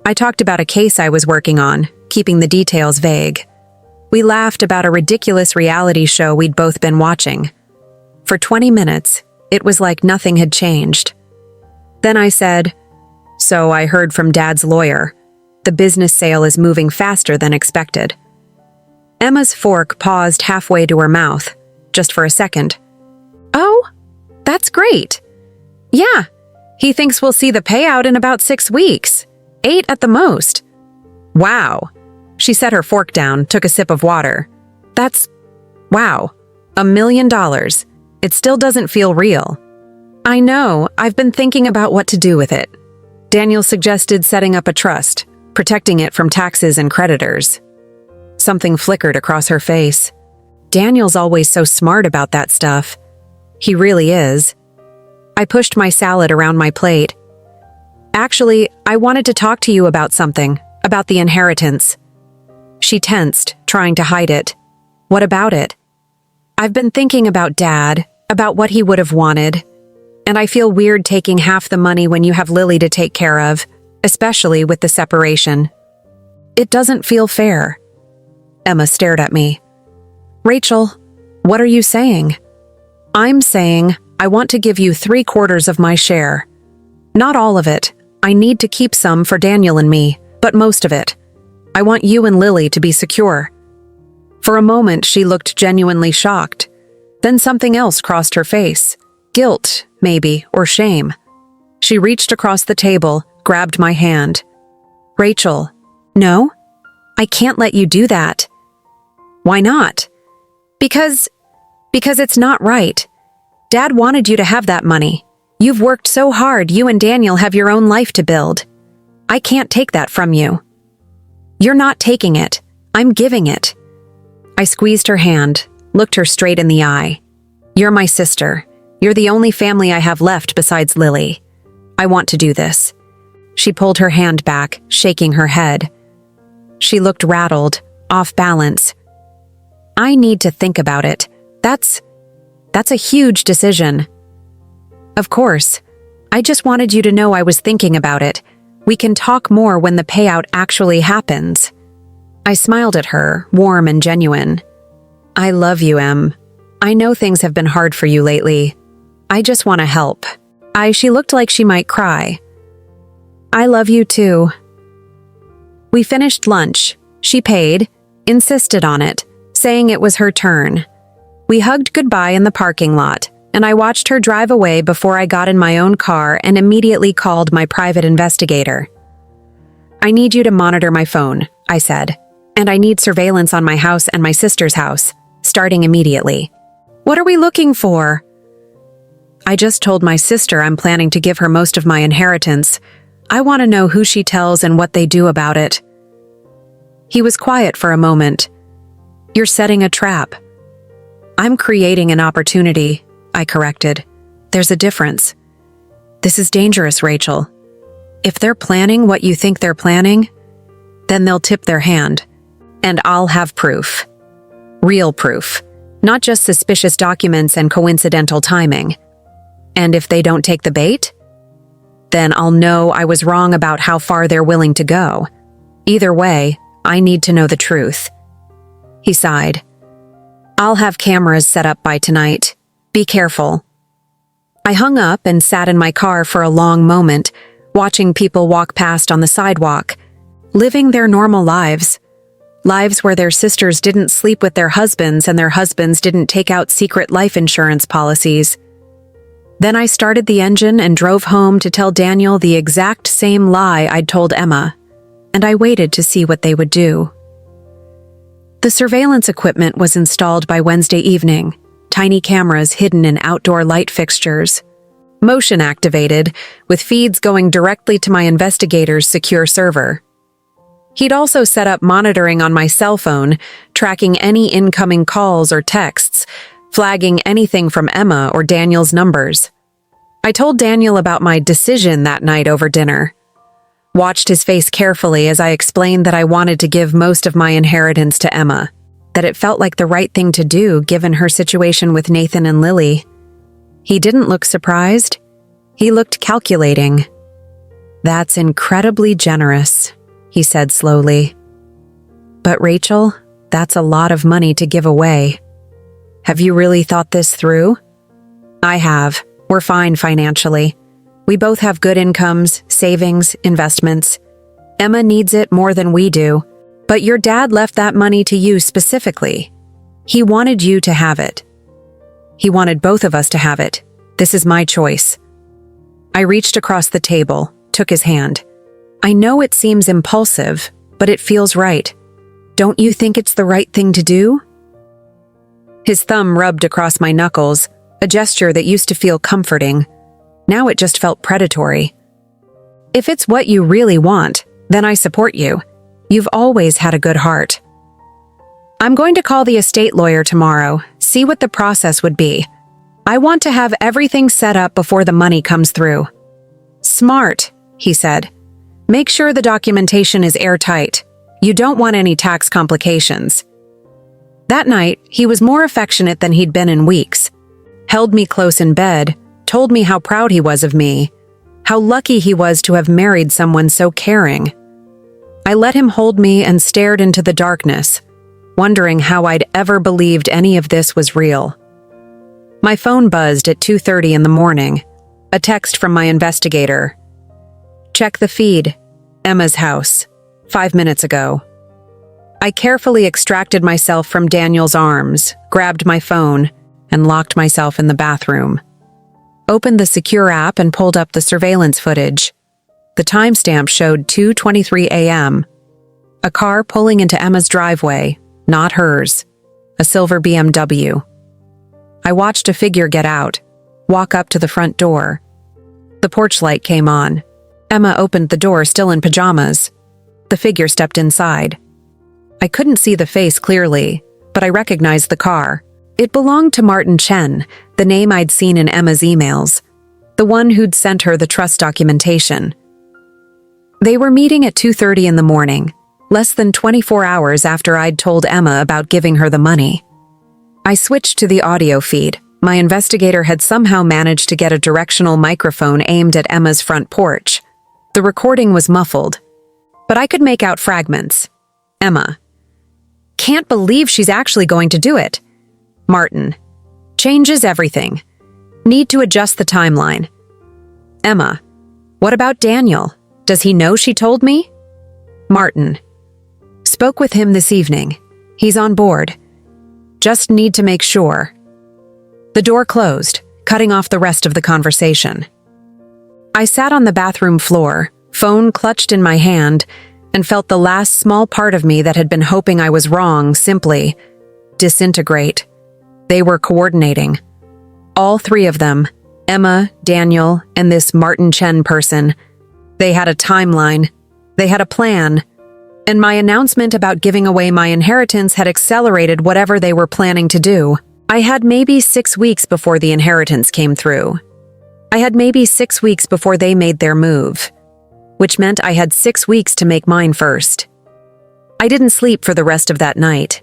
I talked about a case I was working on, keeping the details vague. We laughed about a ridiculous reality show we'd both been watching. For 20 minutes, it was like nothing had changed. Then I said, "So I heard from Dad's lawyer. The business sale is moving faster than expected." Emma's fork paused halfway to her mouth, just for a second. "Oh, That's great. Yeah, he thinks we'll see the payout in about 6 weeks. 8 at the most. Wow. She set her fork down, took a sip of water. Wow. $1 million. It still doesn't feel real. I know, I've been thinking about what to do with it. Daniel suggested setting up a trust, protecting it from taxes and creditors. Something flickered across her face. Daniel's always so smart about that stuff. He really is. I pushed my salad around my plate. Actually, I wanted to talk to you about something, about the inheritance. She tensed, trying to hide it. What about it? I've been thinking about Dad, about what he would have wanted. And I feel weird taking half the money when you have Lily to take care of, especially with the separation. It doesn't feel fair. Emma stared at me. Rachel, what are you saying? I'm saying I want to give you 3/4 of my share. Not all of it. I need to keep some for Daniel and me, but most of it. I want you and Lily to be secure. For a moment, she looked genuinely shocked. Then something else crossed her face. Guilt, maybe, or shame. She reached across the table, grabbed my hand. Rachel, no, I can't let you do that. Why not? Because it's not right. Dad wanted you to have that money. You've worked so hard, you and Daniel have your own life to build. I can't take that from you. You're not taking it. I'm giving it. I squeezed her hand, looked her straight in the eye. You're my sister. You're the only family I have left besides Lily. I want to do this. She pulled her hand back, shaking her head. She looked rattled, off balance. I need to think about it. That's a huge decision. Of course. I just wanted you to know I was thinking about it. We can talk more when the payout actually happens. I smiled at her, warm and genuine. I love you, Em. I know things have been hard for you lately. I just want to help. She looked like she might cry. I love you too. We finished lunch. She paid, insisted on it, saying it was her turn. We hugged goodbye in the parking lot, and I watched her drive away before I got in my own car and immediately called my private investigator. I need you to monitor my phone, I said, and I need surveillance on my house and my sister's house, starting immediately. What are we looking for? I just told my sister I'm planning to give her most of my inheritance. I want to know who she tells and what they do about it. He was quiet for a moment. You're setting a trap. I'm creating an opportunity, I corrected. There's a difference. This is dangerous, Rachel. If they're planning what you think they're planning, then they'll tip their hand. And I'll have proof. Real proof. Not just suspicious documents and coincidental timing. And if they don't take the bait, then I'll know I was wrong about how far they're willing to go. Either way, I need to know the truth. He sighed. I'll have cameras set up by tonight. Be careful. I hung up and sat in my car for a long moment, watching people walk past on the sidewalk, living their normal lives. Lives where their sisters didn't sleep with their husbands and their husbands didn't take out secret life insurance policies. Then I started the engine and drove home to tell Daniel the exact same lie I'd told Emma, and I waited to see what they would do. The surveillance equipment was installed by Wednesday evening, tiny cameras hidden in outdoor light fixtures. Motion activated, with feeds going directly to my investigator's secure server. He'd also set up monitoring on my cell phone, tracking any incoming calls or texts, flagging anything from Emma or Daniel's numbers. I told Daniel about my decision that night over dinner. Watched his face carefully as I explained that I wanted to give most of my inheritance to Emma, that it felt like the right thing to do given her situation with Nathan and Lily. He didn't look surprised. He looked calculating. That's incredibly generous, he said slowly. But Rachel, that's a lot of money to give away. Have you really thought this through? I have. We're fine financially. We both have good incomes, savings, investments. Emma needs it more than we do, but your dad left that money to you specifically. He wanted you to have it. He wanted both of us to have it, This is my choice. I reached across the table, took his hand. I know it seems impulsive, but it feels right. Don't you think it's the right thing to do? His thumb rubbed across my knuckles, a gesture that used to feel comforting. Now it just felt predatory. If it's what you really want, then I support you. You've always had a good heart. I'm going to call the estate lawyer tomorrow, see what the process would be. I want to have everything set up before the money comes through. Smart, he said. Make sure the documentation is airtight. You don't want any tax complications. That night, he was more affectionate than he'd been in weeks. Held me close in bed, told me how proud he was of me, how lucky he was to have married someone so caring. I let him hold me and stared into the darkness, wondering how I'd ever believed any of this was real. My phone buzzed at 2:30 in the morning, a text from my investigator. Check the feed. Emma's house. 5 minutes ago. I carefully extracted myself from Daniel's arms, grabbed my phone, and locked myself in the bathroom. Opened the secure app and pulled up the surveillance footage. The timestamp showed 2:23 a.m. A car pulling into Emma's driveway, not hers. A silver BMW. I watched a figure get out, walk up to the front door. The porch light came on. Emma opened the door still in pajamas. The figure stepped inside. I couldn't see the face clearly, but I recognized the car. It belonged to Martin Chen, the name I'd seen in Emma's emails, the one who'd sent her the trust documentation. They were meeting at 2:30 in the morning, less than 24 hours after I'd told Emma about giving her the money. I switched to the audio feed. My investigator had somehow managed to get a directional microphone aimed at Emma's front porch. The recording was muffled, but I could make out fragments. Emma. Can't believe she's actually going to do it. Martin. Changes everything. Need to adjust the timeline. Emma. What about Daniel? Does he know she told me? Martin. Spoke with him this evening. He's on board. Just need to make sure. The door closed, cutting off the rest of the conversation. I sat on the bathroom floor, phone clutched in my hand, and felt the last small part of me that had been hoping I was wrong simply disintegrate. They were coordinating. All three of them, Emma, Daniel, and this Martin Chen person. They had a timeline. They had a plan. And my announcement about giving away my inheritance had accelerated whatever they were planning to do. I had maybe 6 weeks before the inheritance came through. I had maybe 6 weeks before they made their move, which meant I had 6 weeks to make mine first. I didn't sleep for the rest of that night.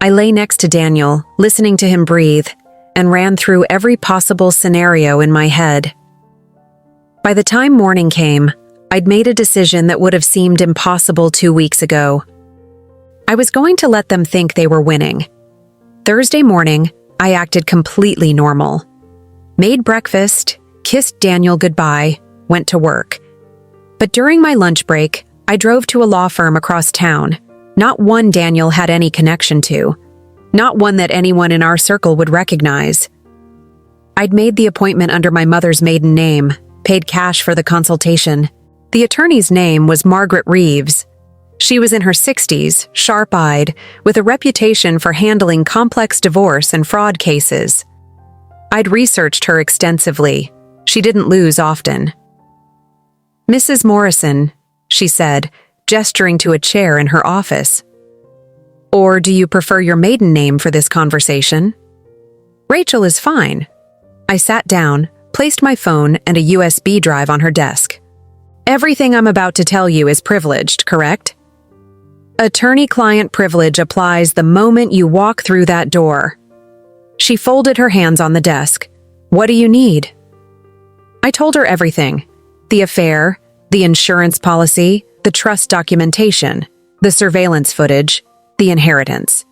I lay next to Daniel, listening to him breathe, and ran through every possible scenario in my head. By the time morning came, I'd made a decision that would have seemed impossible 2 weeks ago. I was going to let them think they were winning. Thursday morning, I acted completely normal. Made breakfast, kissed Daniel goodbye, went to work. But during my lunch break, I drove to a law firm across town. Not one Daniel had any connection to. Not one that anyone in our circle would recognize. I'd made the appointment under my mother's maiden name, paid cash for the consultation. The attorney's name was Margaret Reeves. She was in her 60s, sharp-eyed, with a reputation for handling complex divorce and fraud cases. I'd researched her extensively. She didn't lose often. Mrs. Morrison, she said, gesturing to a chair in her office. Or do you prefer your maiden name for this conversation? Rachel is fine. I sat down, placed my phone and a USB drive on her desk. Everything I'm about to tell you is privileged, correct? Attorney-client privilege applies the moment you walk through that door. She folded her hands on the desk. What do you need? I told her everything. The affair, the insurance policy, the trust documentation, the surveillance footage, the inheritance.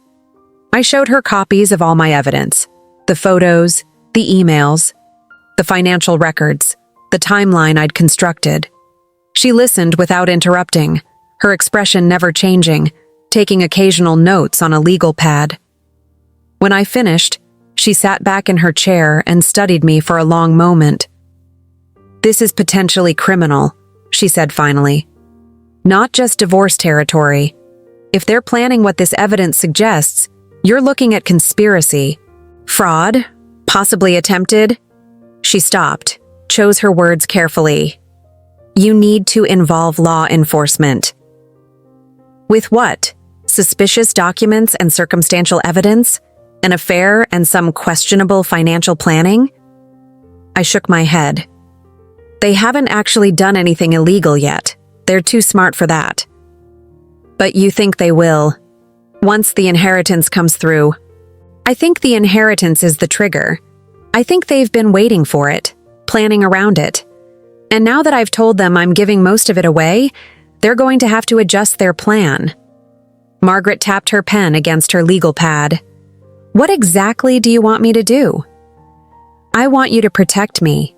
I showed her copies of all my evidence, the photos, the emails, the financial records, the timeline I'd constructed. She listened without interrupting, her expression never changing, taking occasional notes on a legal pad. When I finished, She sat back in her chair and studied me for a long moment. "This is potentially criminal," she said finally. "Not just divorce territory. If they're planning what this evidence suggests, you're looking at conspiracy. Fraud? Possibly attempted?" She stopped, chose her words carefully. "You need to involve law enforcement." "With what? Suspicious documents and circumstantial evidence? An affair and some questionable financial planning?" I shook my head. "They haven't actually done anything illegal yet. They're too smart for that." "But you think they will, once the inheritance comes through." "I think the inheritance is the trigger. I think they've been waiting for it, planning around it. And now that I've told them I'm giving most of it away, they're going to have to adjust their plan." Margaret tapped her pen against her legal pad. "What exactly do you want me to do?" "I want you to protect me.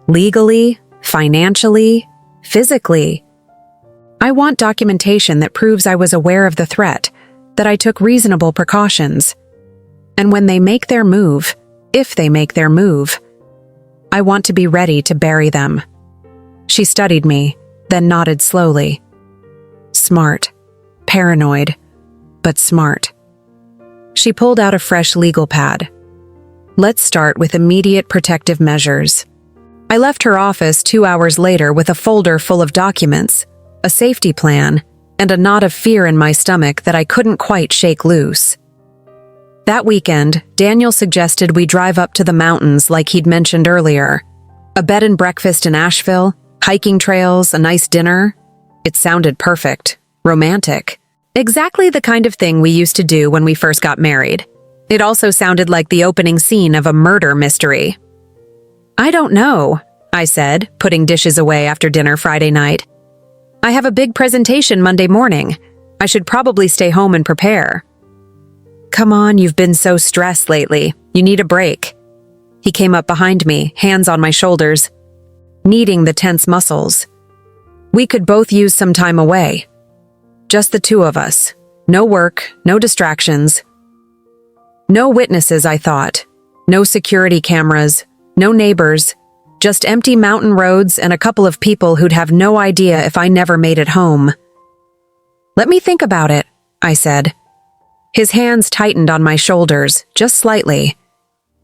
Legally, financially, physically. I want documentation that proves I was aware of the threat, that I took reasonable precautions. And when they make their move, if they make their move, I want to be ready to bury them." She studied me, then nodded slowly. Smart. Paranoid. But smart. She pulled out a fresh legal pad. "Let's start with immediate protective measures." I left her office 2 hours later with a folder full of documents, a safety plan, and a knot of fear in my stomach that I couldn't quite shake loose. That weekend, Daniel suggested we drive up to the mountains like he'd mentioned earlier. A bed and breakfast in Asheville, hiking trails, a nice dinner. It sounded perfect, romantic. Exactly the kind of thing we used to do when we first got married. It also sounded like the opening scene of a murder mystery. "I don't know," I said, putting dishes away after dinner Friday night. "I have a big presentation Monday morning. I should probably stay home and prepare." "Come on, you've been so stressed lately. You need a break." He came up behind me, hands on my shoulders, kneading the tense muscles. "We could both use some time away. Just the two of us. No work, no distractions. No witnesses, I thought. No security cameras, no neighbors. Just empty mountain roads and a couple of people who'd have no idea if I never made it home." "Let me think about it," I said. His hands tightened on my shoulders, just slightly.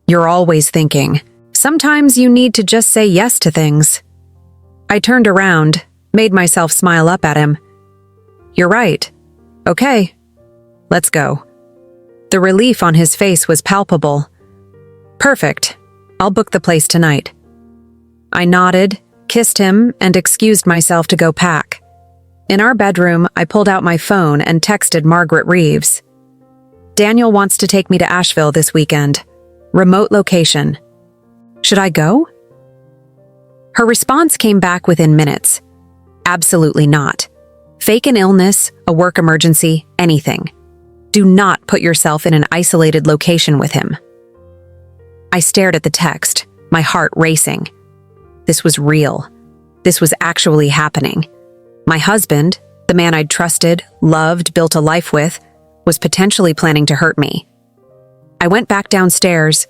"You're always thinking. Sometimes you need to just say yes to things." I turned around, made myself smile up at him. "You're right. Okay. Let's go." The relief on his face was palpable. "Perfect. I'll book the place tonight." I nodded, kissed him, and excused myself to go pack. In our bedroom, I pulled out my phone and texted Margaret Reeves. "Daniel wants to take me to Asheville this weekend. Remote location. Should I go?" Her response came back within minutes. "Absolutely not. Fake an illness, a work emergency, anything. Do not put yourself in an isolated location with him." I stared at the text, my heart racing. This was real. This was actually happening. My husband, the man I'd trusted, loved, built a life with, was potentially planning to hurt me. I went back downstairs,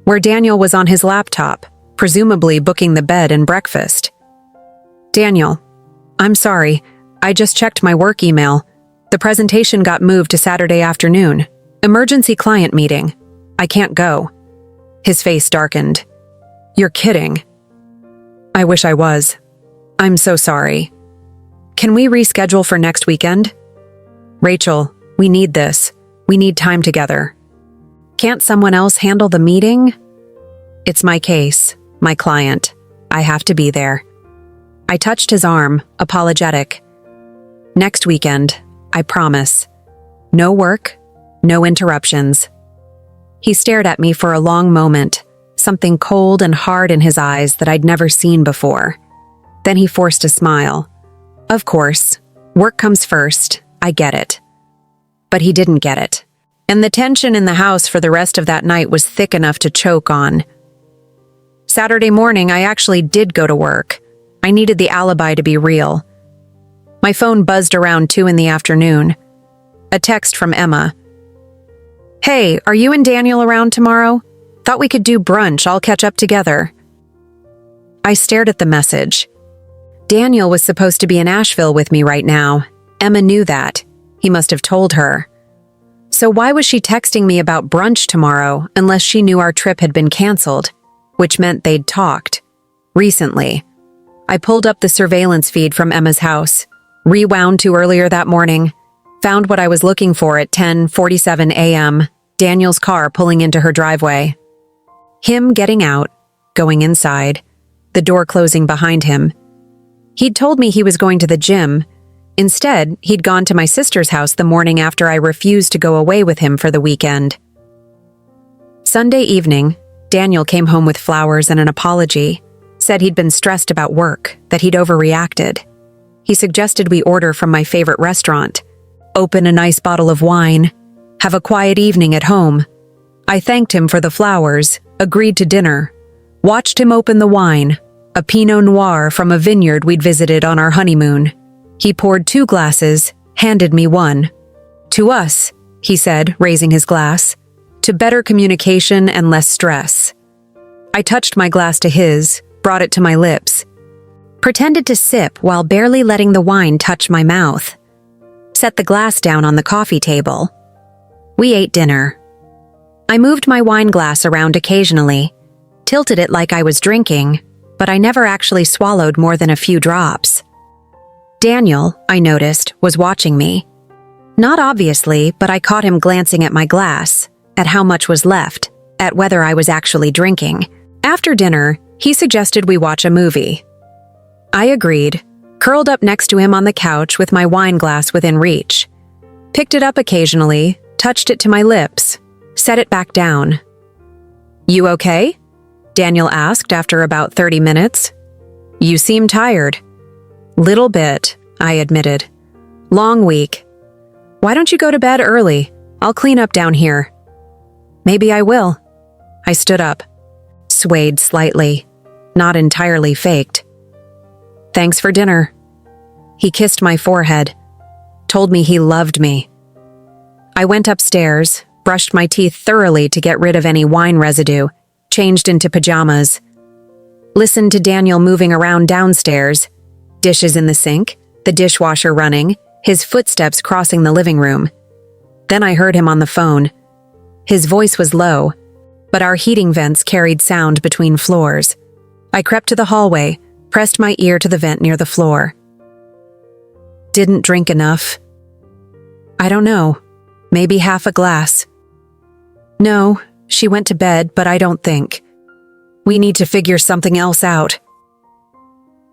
where Daniel was on his laptop, presumably booking the bed and breakfast. "Daniel, I'm sorry. I just checked my work email. The presentation got moved to Saturday afternoon. Emergency client meeting. I can't go." His face darkened. "You're kidding." "I wish I was. I'm so sorry. Can we reschedule for next weekend?" "Rachel, we need this. We need time together." "Can't someone else handle the meeting?" "It's my case, my client. I have to be there." I touched his arm, apologetic. "Next weekend, I promise. No work, no interruptions." He stared at me for a long moment, something cold and hard in his eyes that I'd never seen before. Then he forced a smile. "Of course, work comes first, I get it." But he didn't get it. And the tension in the house for the rest of that night was thick enough to choke on. Saturday morning, I actually did go to work. I needed the alibi to be real. My phone buzzed around 2 in the afternoon. A text from Emma. "Hey, are you and Daniel around tomorrow? Thought we could do brunch, all catch up together. I stared at the message. Daniel was supposed to be in Asheville with me right now. Emma knew that. He must have told her. So why was she texting me about brunch tomorrow unless she knew our trip had been canceled, which meant they'd talked. Recently. I pulled up the surveillance feed from Emma's house, rewound to earlier that morning, found what I was looking for at 10:47 a.m., Daniel's car pulling into her driveway. Him getting out, going inside, the door closing behind him. He'd told me he was going to the gym. Instead, he'd gone to my sister's house the morning after I refused to go away with him for the weekend. Sunday evening, Daniel came home with flowers and an apology, said he'd been stressed about work, that he'd overreacted. He suggested we order from my favorite restaurant, open a nice bottle of wine, have a quiet evening at home. I thanked him for the flowers, agreed to dinner, watched him open the wine, a Pinot Noir from a vineyard we'd visited on our honeymoon. He poured 2 glasses, handed me one. To us, he said, raising his glass, to better communication and less stress. I touched my glass to his, brought it to my lips, pretended to sip while barely letting the wine touch my mouth. Set the glass down on the coffee table. We ate dinner. I moved my wine glass around occasionally, tilted it like I was drinking, but I never actually swallowed more than a few drops. Daniel, I noticed, was watching me. Not obviously, but I caught him glancing at my glass, at how much was left, at whether I was actually drinking. After dinner, he suggested we watch a movie. I agreed, curled up next to him on the couch with my wine glass within reach. Picked it up occasionally, touched it to my lips, set it back down. "You okay?" Daniel asked after about 30 minutes. "You seem tired." "Little bit," I admitted. "Long week. Why don't you go to bed early? I'll clean up down here." "Maybe I will." I stood up, swayed slightly, not entirely faked. "Thanks for dinner." He kissed my forehead, told me he loved me. I went upstairs, brushed my teeth thoroughly to get rid of any wine residue, changed into pajamas. Listened to Daniel moving around downstairs, dishes in the sink, the dishwasher running, his footsteps crossing the living room. Then I heard him on the phone. His voice was low, but our heating vents carried sound between floors. I crept to the hallway, pressed my ear to the vent near the floor. "Didn't drink enough?" "I don't know. Maybe half a glass." "No, she went to bed, but I don't think. We need to figure something else out."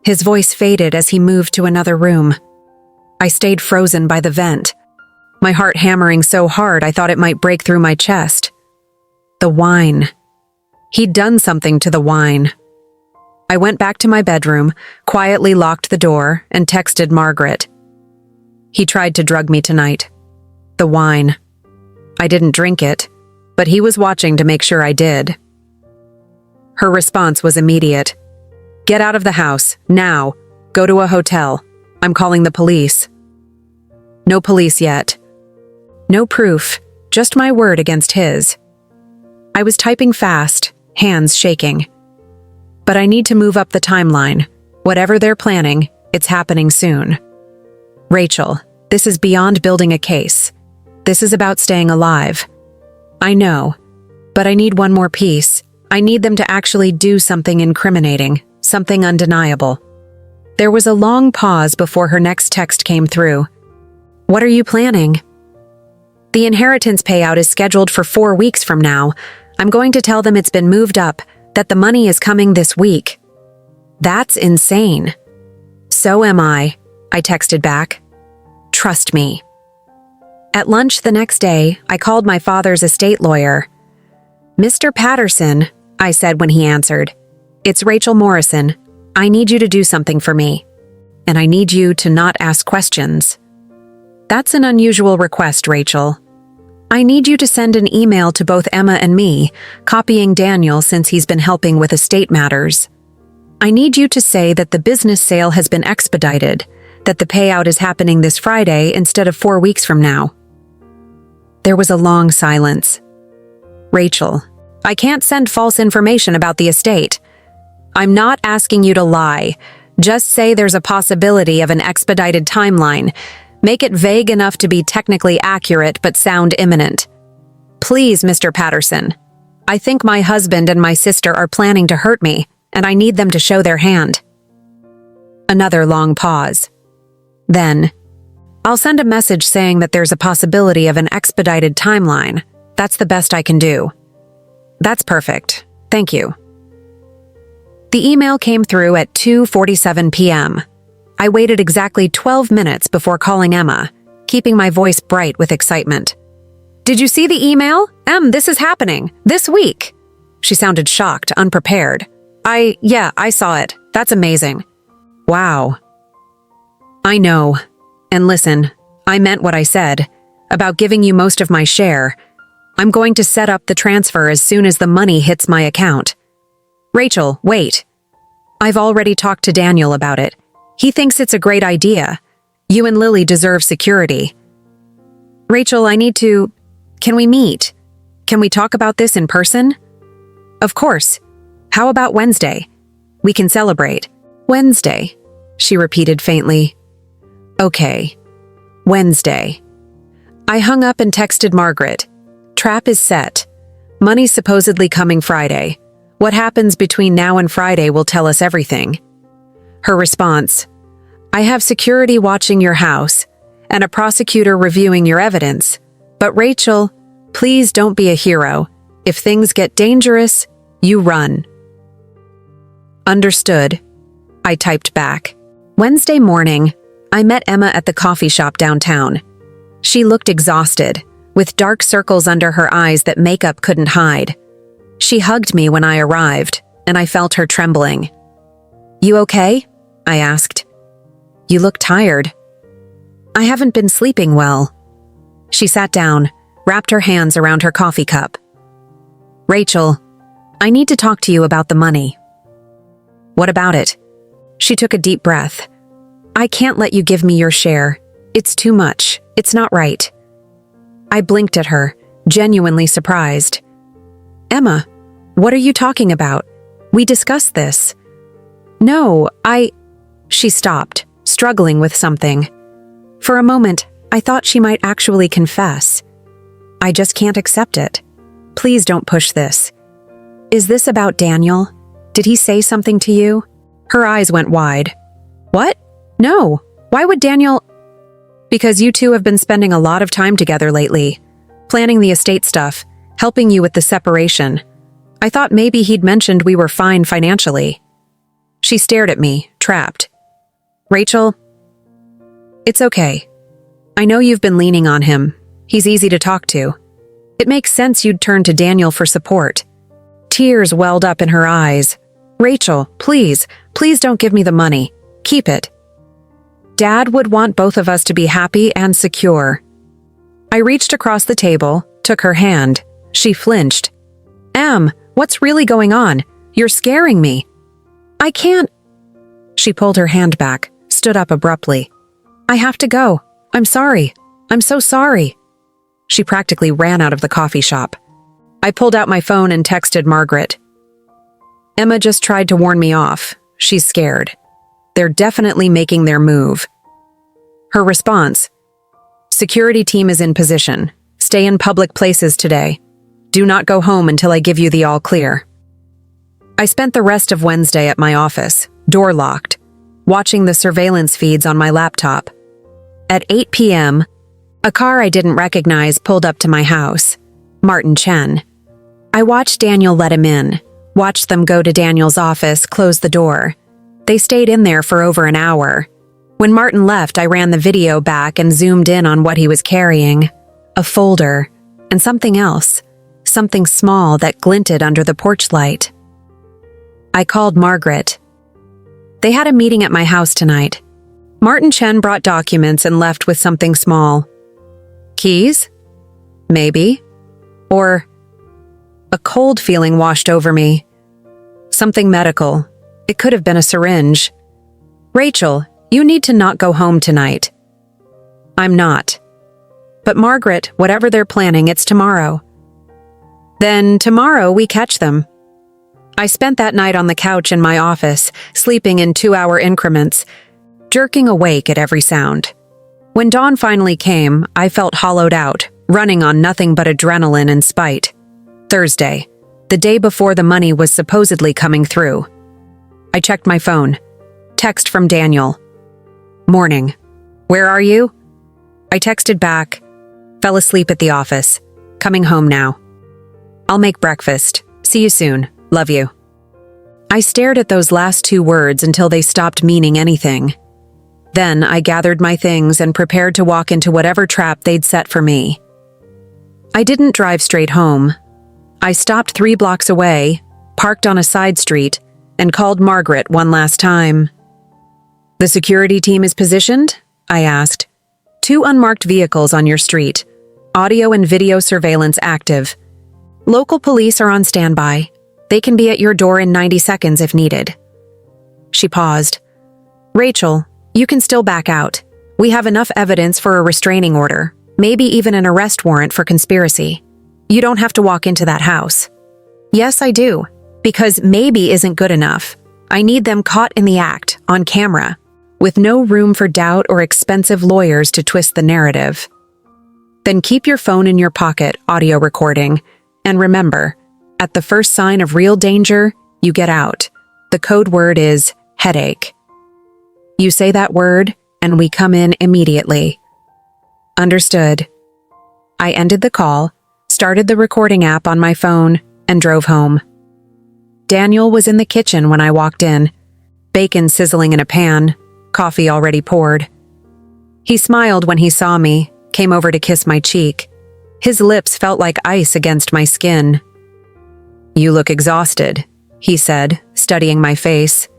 His voice faded as he moved to another room. I stayed frozen by the vent, my heart hammering so hard I thought it might break through my chest. The wine. He'd done something to the wine. I went back to my bedroom, quietly locked the door, and texted Margaret. "He tried to drug me tonight. The wine. I didn't drink it, but he was watching to make sure I did." Her response was immediate. "Get out of the house, now. Go to a hotel. I'm calling the police." No police yet. No proof, just my word against his. I was typing fast, hands shaking. But I need to move up the timeline. Whatever they're planning, it's happening soon. "Rachel, this is beyond building a case. This is about staying alive. I know, but I need one more piece. I need them to actually do something incriminating, something undeniable." There was a long pause before her next text came through. "What are you planning?" "The inheritance payout is scheduled for 4 weeks from now. I'm going to tell them it's been moved up, that the money is coming this week." "That's insane." "So am I texted back. "Trust me." At lunch the next day, I called my father's estate lawyer. "Mr. Patterson," I said when he answered, "it's Rachel Morrison. I need you to do something for me. And I need you to not ask questions." "That's an unusual request, Rachel. I need you to send an email to both Emma and me, copying Daniel since he's been helping with estate matters. I need you to say that the business sale has been expedited, that the payout is happening this Friday instead of 4 weeks from now." There was a long silence. "Rachel," I can't send false information about the estate. I'm not asking you to lie. Just say there's a possibility of an expedited timeline. Make it vague enough to be technically accurate but sound imminent. Please, Mr. Patterson. I think my husband and my sister are planning to hurt me, and I need them to show their hand. Another long pause. Then, I'll send a message saying that there's a possibility of an expedited timeline. That's the best I can do. That's perfect. Thank you. The email came through at 2:47 p.m. I waited exactly 12 minutes before calling Emma, keeping my voice bright with excitement. Did you see the email? This is happening. This week. She sounded shocked, unprepared. Yeah, I saw it. That's amazing. Wow. I know. And listen, I meant what I said about giving you most of my share. I'm going to set up the transfer as soon as the money hits my account. Rachel, wait. I've already talked to Daniel about it. He thinks it's a great idea. You and Lily deserve security. Rachel, Can we meet? Can we talk about this in person? Of course. How about Wednesday? We can celebrate. Wednesday, she repeated faintly. Okay. Wednesday. I hung up and texted Margaret. Trap is set. Money's supposedly coming Friday. What happens between now and Friday will tell us everything. Her response, I have security watching your house and a prosecutor reviewing your evidence. But Rachel, please don't be a hero. If things get dangerous, you run. Understood, I typed back. Wednesday morning, I met Emma at the coffee shop downtown. She looked exhausted, with dark circles under her eyes that makeup couldn't hide. She hugged me when I arrived, and I felt her trembling. You okay? I asked. You look tired. I haven't been sleeping well. She sat down, wrapped her hands around her coffee cup. Rachel, I need to talk to you about the money. What about it? She took a deep breath. I can't let you give me your share. It's too much. It's not right. I blinked at her, genuinely surprised. Emma, what are you talking about? We discussed this. No, She stopped, struggling with something. For a moment, I thought she might actually confess. I just can't accept it. Please don't push this. Is this about Daniel? Did he say something to you? Her eyes went wide. What? No. Why would Daniel? Because you two have been spending a lot of time together lately, planning the estate stuff, helping you with the separation. I thought maybe he'd mentioned we were fine financially. She stared at me, trapped. Rachel, it's okay. I know you've been leaning on him. He's easy to talk to. It makes sense you'd turn to Daniel for support. Tears welled up in her eyes. Rachel, please don't give me the money. Keep it. Dad would want both of us to be happy and secure. I reached across the table, took her hand. She flinched. Em, what's really going on? You're scaring me. I can't. She pulled her hand back, stood up abruptly. I have to go. I'm sorry. I'm so sorry. She practically ran out of the coffee shop. I pulled out my phone and texted Margaret. Emma just tried to warn me off. She's scared. They're definitely making their move. Her response, security team is in position. Stay in public places today. Do not go home until I give you the all clear. I spent the rest of Wednesday at my office, door locked, watching the surveillance feeds on my laptop. At 8 p.m., a car I didn't recognize pulled up to my house. Martin Chen. I watched Daniel let him in, watched them go to Daniel's office, close the door. They stayed in there for over an hour. When Martin left, I ran the video back and zoomed in on what he was carrying. A folder, and something else. Something small that glinted under the porch light. I called Margaret. They had a meeting at my house tonight. Martin Chen brought documents and left with something small. Keys? Maybe. Or a cold feeling washed over me. Something medical. It could have been a syringe. Rachel, you need to not go home tonight. I'm not. But Margaret, whatever they're planning, it's tomorrow. Then tomorrow we catch them. I spent that night on the couch in my office, sleeping in 2-hour increments, jerking awake at every sound. When dawn finally came, I felt hollowed out, running on nothing but adrenaline and spite. Thursday, the day before the money was supposedly coming through. I checked my phone. Text from Daniel. Morning. Where are you? I texted back. Fell asleep at the office. Coming home now. I'll make breakfast. See you soon. Love you. I stared at those last 2 words until they stopped meaning anything. Then I gathered my things and prepared to walk into whatever trap they'd set for me. I didn't drive straight home. I stopped 3 blocks away, parked on a side street, and called Margaret one last time. The security team is positioned? I asked. 2 unmarked vehicles on your street. Audio and video surveillance active. Local police are on standby. They can be at your door in 90 seconds if needed. She paused. Rachel, you can still back out. We have enough evidence for a restraining order, maybe even an arrest warrant for conspiracy. You don't have to walk into that house. Yes, I do, because maybe isn't good enough. I need them caught in the act, on camera, with no room for doubt or expensive lawyers to twist the narrative. Then keep your phone in your pocket, audio recording, and remember, at the first sign of real danger, you get out. The code word is headache. You say that word, and we come in immediately. Understood. I ended the call, started the recording app on my phone, and drove home. Daniel was in the kitchen when I walked in, bacon sizzling in a pan, coffee already poured. He smiled when he saw me, came over to kiss my cheek. His lips felt like ice against my skin. You look exhausted, he said, studying my face.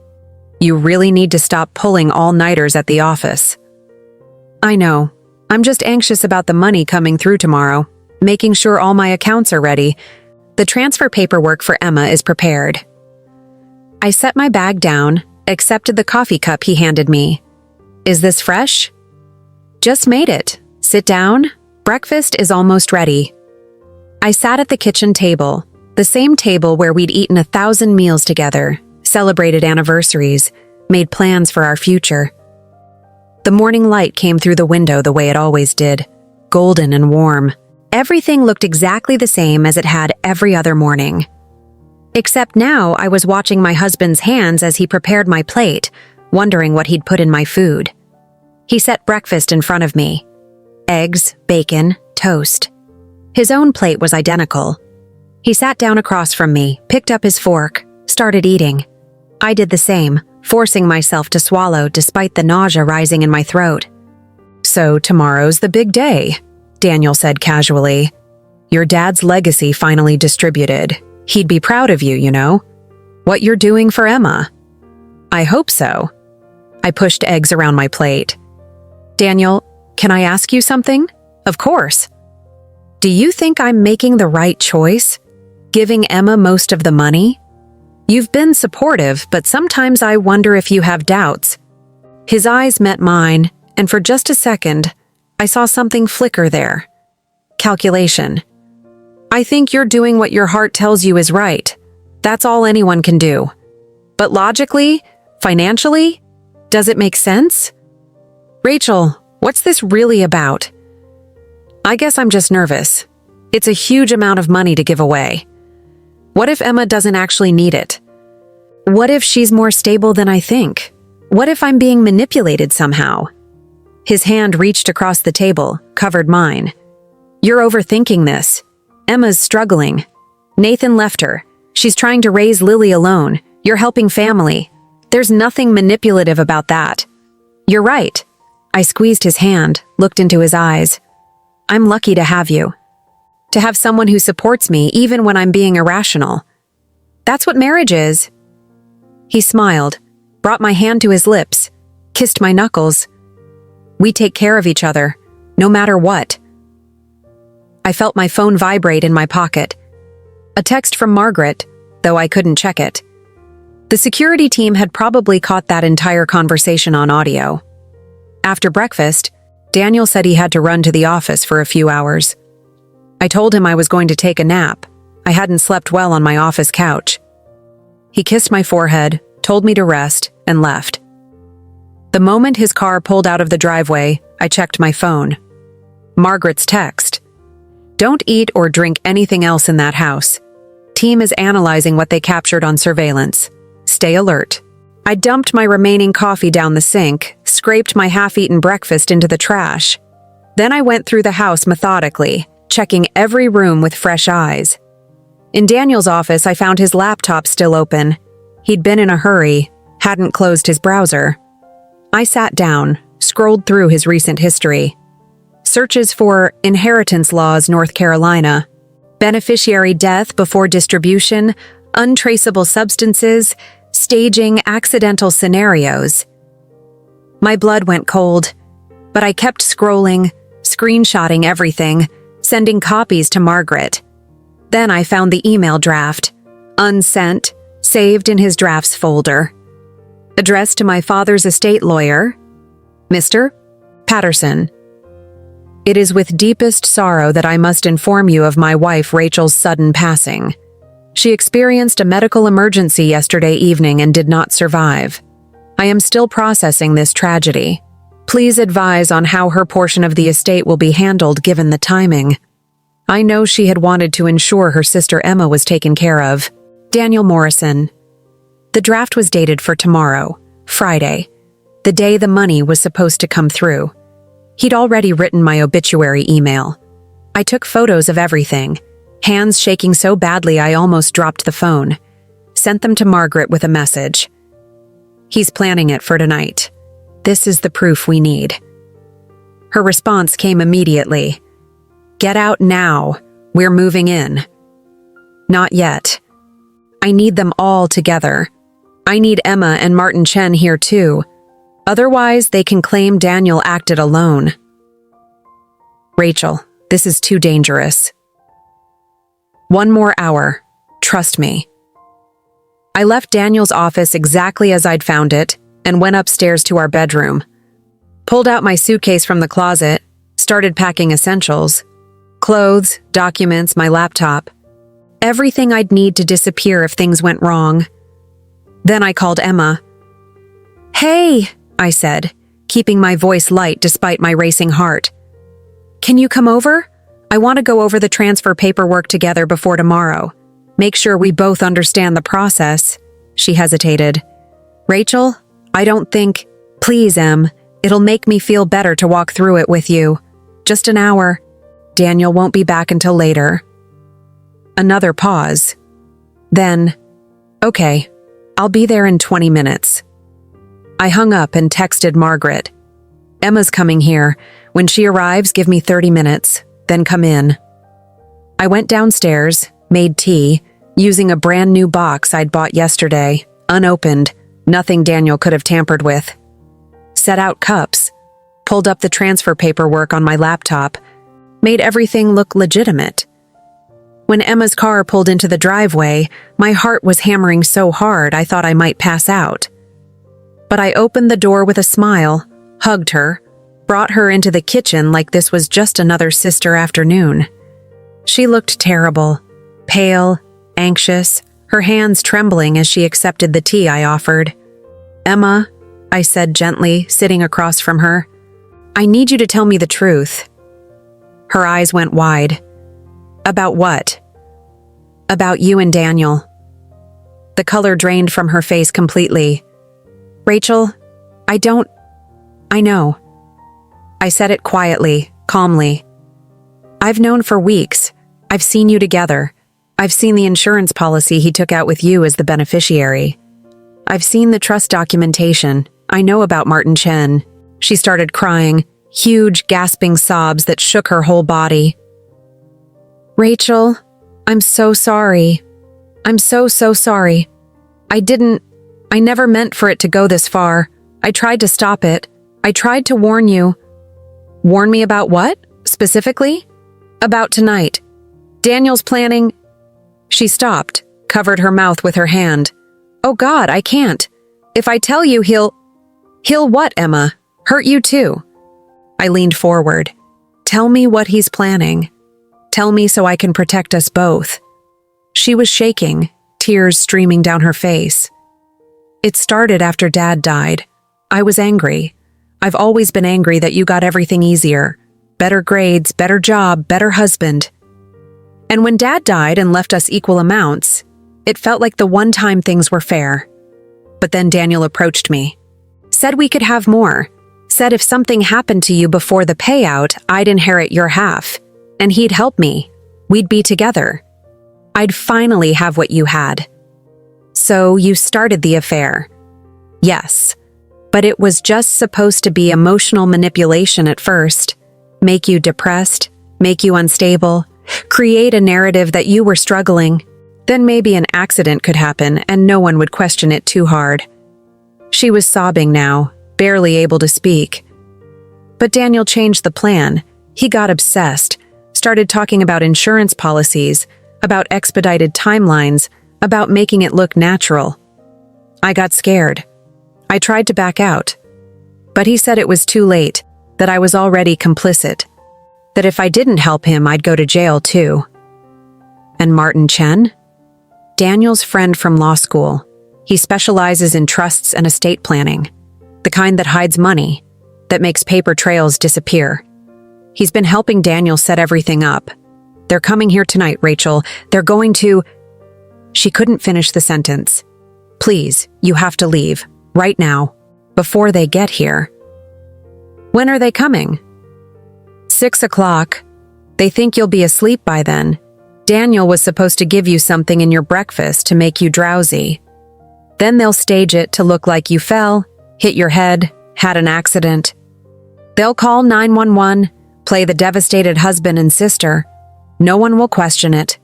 You really need to stop pulling all-nighters at the office. I know. I'm just anxious about the money coming through tomorrow, making sure all my accounts are ready. The transfer paperwork for Emma is prepared. I set my bag down, accepted the coffee cup he handed me. Is this fresh? Just made it. Sit down. Breakfast is almost ready. I sat at the kitchen table, the same table where we'd eaten 1,000 meals together, celebrated anniversaries, made plans for our future. The morning light came through the window the way it always did, golden and warm. Everything looked exactly the same as it had every other morning. Except now I was watching my husband's hands as he prepared my plate, wondering what he'd put in my food. He set breakfast in front of me. Eggs, bacon, toast. His own plate was identical. He sat down across from me, picked up his fork, started eating. I did the same, forcing myself to swallow despite the nausea rising in my throat. So tomorrow's the big day, Daniel said casually. Your dad's legacy finally distributed. He'd be proud of you, you know. What you're doing for Emma. I hope so. I pushed eggs around my plate. Daniel, can I ask you something? Of course. Do you think I'm making the right choice? Giving Emma most of the money? You've been supportive, but sometimes I wonder if you have doubts. His eyes met mine, and for just a second, I saw something flicker there. Calculation. I think you're doing what your heart tells you is right. That's all anyone can do. But logically, financially, does it make sense? Rachel, what's this really about? I guess I'm just nervous. It's a huge amount of money to give away. What if Emma doesn't actually need it? What if she's more stable than I think? What if I'm being manipulated somehow? His hand reached across the table, covered mine. You're overthinking this. Emma's struggling. Nathan left her. She's trying to raise Lily alone. You're helping family. There's nothing manipulative about that. You're right. I squeezed his hand, looked into his eyes. I'm lucky to have you. To have someone who supports me even when I'm being irrational. That's what marriage is. He smiled, brought my hand to his lips, kissed my knuckles. We take care of each other, no matter what. I felt my phone vibrate in my pocket. A text from Margaret, though I couldn't check it. The security team had probably caught that entire conversation on audio. After breakfast, Daniel said he had to run to the office for a few hours. I told him I was going to take a nap. I hadn't slept well on my office couch. He kissed my forehead, told me to rest, and left. The moment his car pulled out of the driveway, I checked my phone. Margaret's text. Don't eat or drink anything else in that house. Team is analyzing what they captured on surveillance. Stay alert. I dumped my remaining coffee down the sink, scraped my half-eaten breakfast into the trash. Then I went through the house methodically, checking every room with fresh eyes. In Daniel's office, I found his laptop still open. He'd been in a hurry, hadn't closed his browser. I sat down, scrolled through his recent history. Searches for inheritance laws, North Carolina, beneficiary death before distribution, untraceable substances, staging accidental scenarios. My blood went cold, but I kept scrolling, screenshotting everything, sending copies to Margaret. Then I found the email draft, unsent, saved in his drafts folder. Addressed to my father's estate lawyer, Mr. Patterson. It is with deepest sorrow that I must inform you of my wife Rachel's sudden passing. She experienced a medical emergency yesterday evening and did not survive. I am still processing this tragedy. Please advise on how her portion of the estate will be handled given the timing. I know she had wanted to ensure her sister Emma was taken care of. Daniel Morrison. The draft was dated for tomorrow, Friday, the day the money was supposed to come through. He'd already written my obituary email. I took photos of everything, hands shaking so badly I almost dropped the phone. Sent them to Margaret with a message. He's planning it for tonight. This is the proof we need. Her response came immediately. Get out now. We're moving in. Not yet. I need them all together. I need Emma and Martin Chen here too. Otherwise, they can claim Daniel acted alone. Rachel, this is too dangerous. 1 more hour. Trust me. I left Daniel's office exactly as I'd found it and went upstairs to our bedroom. Pulled out my suitcase from the closet, started packing essentials. Clothes, documents, my laptop. Everything I'd need to disappear if things went wrong. Then I called Emma. Hey, I said, keeping my voice light despite my racing heart. Can you come over? I want to go over the transfer paperwork together before tomorrow. Make sure we both understand the process. She hesitated. Rachel, I don't think... Please, Em. It'll make me feel better to walk through it with you. Just an hour. Daniel won't be back until later. Another pause. Then, okay, I'll be there in 20 minutes. I hung up and texted Margaret. Emma's coming here. When she arrives, give me 30 minutes, then come in. I went downstairs, made tea, using a brand new box I'd bought yesterday, unopened, nothing Daniel could have tampered with. Set out cups, pulled up the transfer paperwork on my laptop, made everything look legitimate. When Emma's car pulled into the driveway, my heart was hammering so hard I thought I might pass out. But I opened the door with a smile, hugged her, brought her into the kitchen like this was just another sister afternoon. She looked terrible, pale, anxious, her hands trembling as she accepted the tea I offered. Emma, I said gently, sitting across from her, I need you to tell me the truth. Her eyes went wide. About what? About you and Daniel. The color drained from her face completely. Rachel, I know. I said it quietly, calmly. I've known for weeks. I've seen you together. I've seen the insurance policy he took out with you as the beneficiary. I've seen the trust documentation. I know about Martin Chen. She started crying, huge, gasping sobs that shook her whole body. Rachel, I'm so sorry. I'm so sorry. I never meant for it to go this far. I tried to stop it. I tried to warn you. Warn me about what, specifically? About tonight. Daniel's planning... She stopped, covered her mouth with her hand. Oh God, I can't. If I tell you, he'll what, Emma? Hurt you too. I leaned forward. Tell me what he's planning. Tell me so I can protect us both. She was shaking, tears streaming down her face. It started after Dad died. I was angry. I've always been angry that you got everything easier. Better grades, better job, better husband. And when Dad died and left us equal amounts, it felt like the one time things were fair. But then Daniel approached me. Said we could have more. Said if something happened to you before the payout, I'd inherit your half. And he'd help me. We'd be together. I'd finally have what you had. So you started the affair. Yes. But it was just supposed to be emotional manipulation at first. Make you depressed, make you unstable, create a narrative that you were struggling. Then maybe an accident could happen and no one would question it too hard. She was sobbing now, barely able to speak. But Daniel changed the plan. He got obsessed, started talking about insurance policies, about expedited timelines, about making it look natural. I got scared. I tried to back out. But he said it was too late, that I was already complicit, that if I didn't help him, I'd go to jail too. And Martin Chen? Daniel's friend from law school. He specializes in trusts and estate planning, the kind that hides money, that makes paper trails disappear. He's been helping Daniel set everything up. They're coming here tonight, Rachel. They're going to... She couldn't finish the sentence. Please, you have to leave, right now, before they get here. When are they coming? 6 o'clock. They think you'll be asleep by then. Daniel was supposed to give you something in your breakfast to make you drowsy. Then they'll stage it to look like you fell, hit your head, had an accident. They'll call 911, play the devastated husband and sister. No one will question it.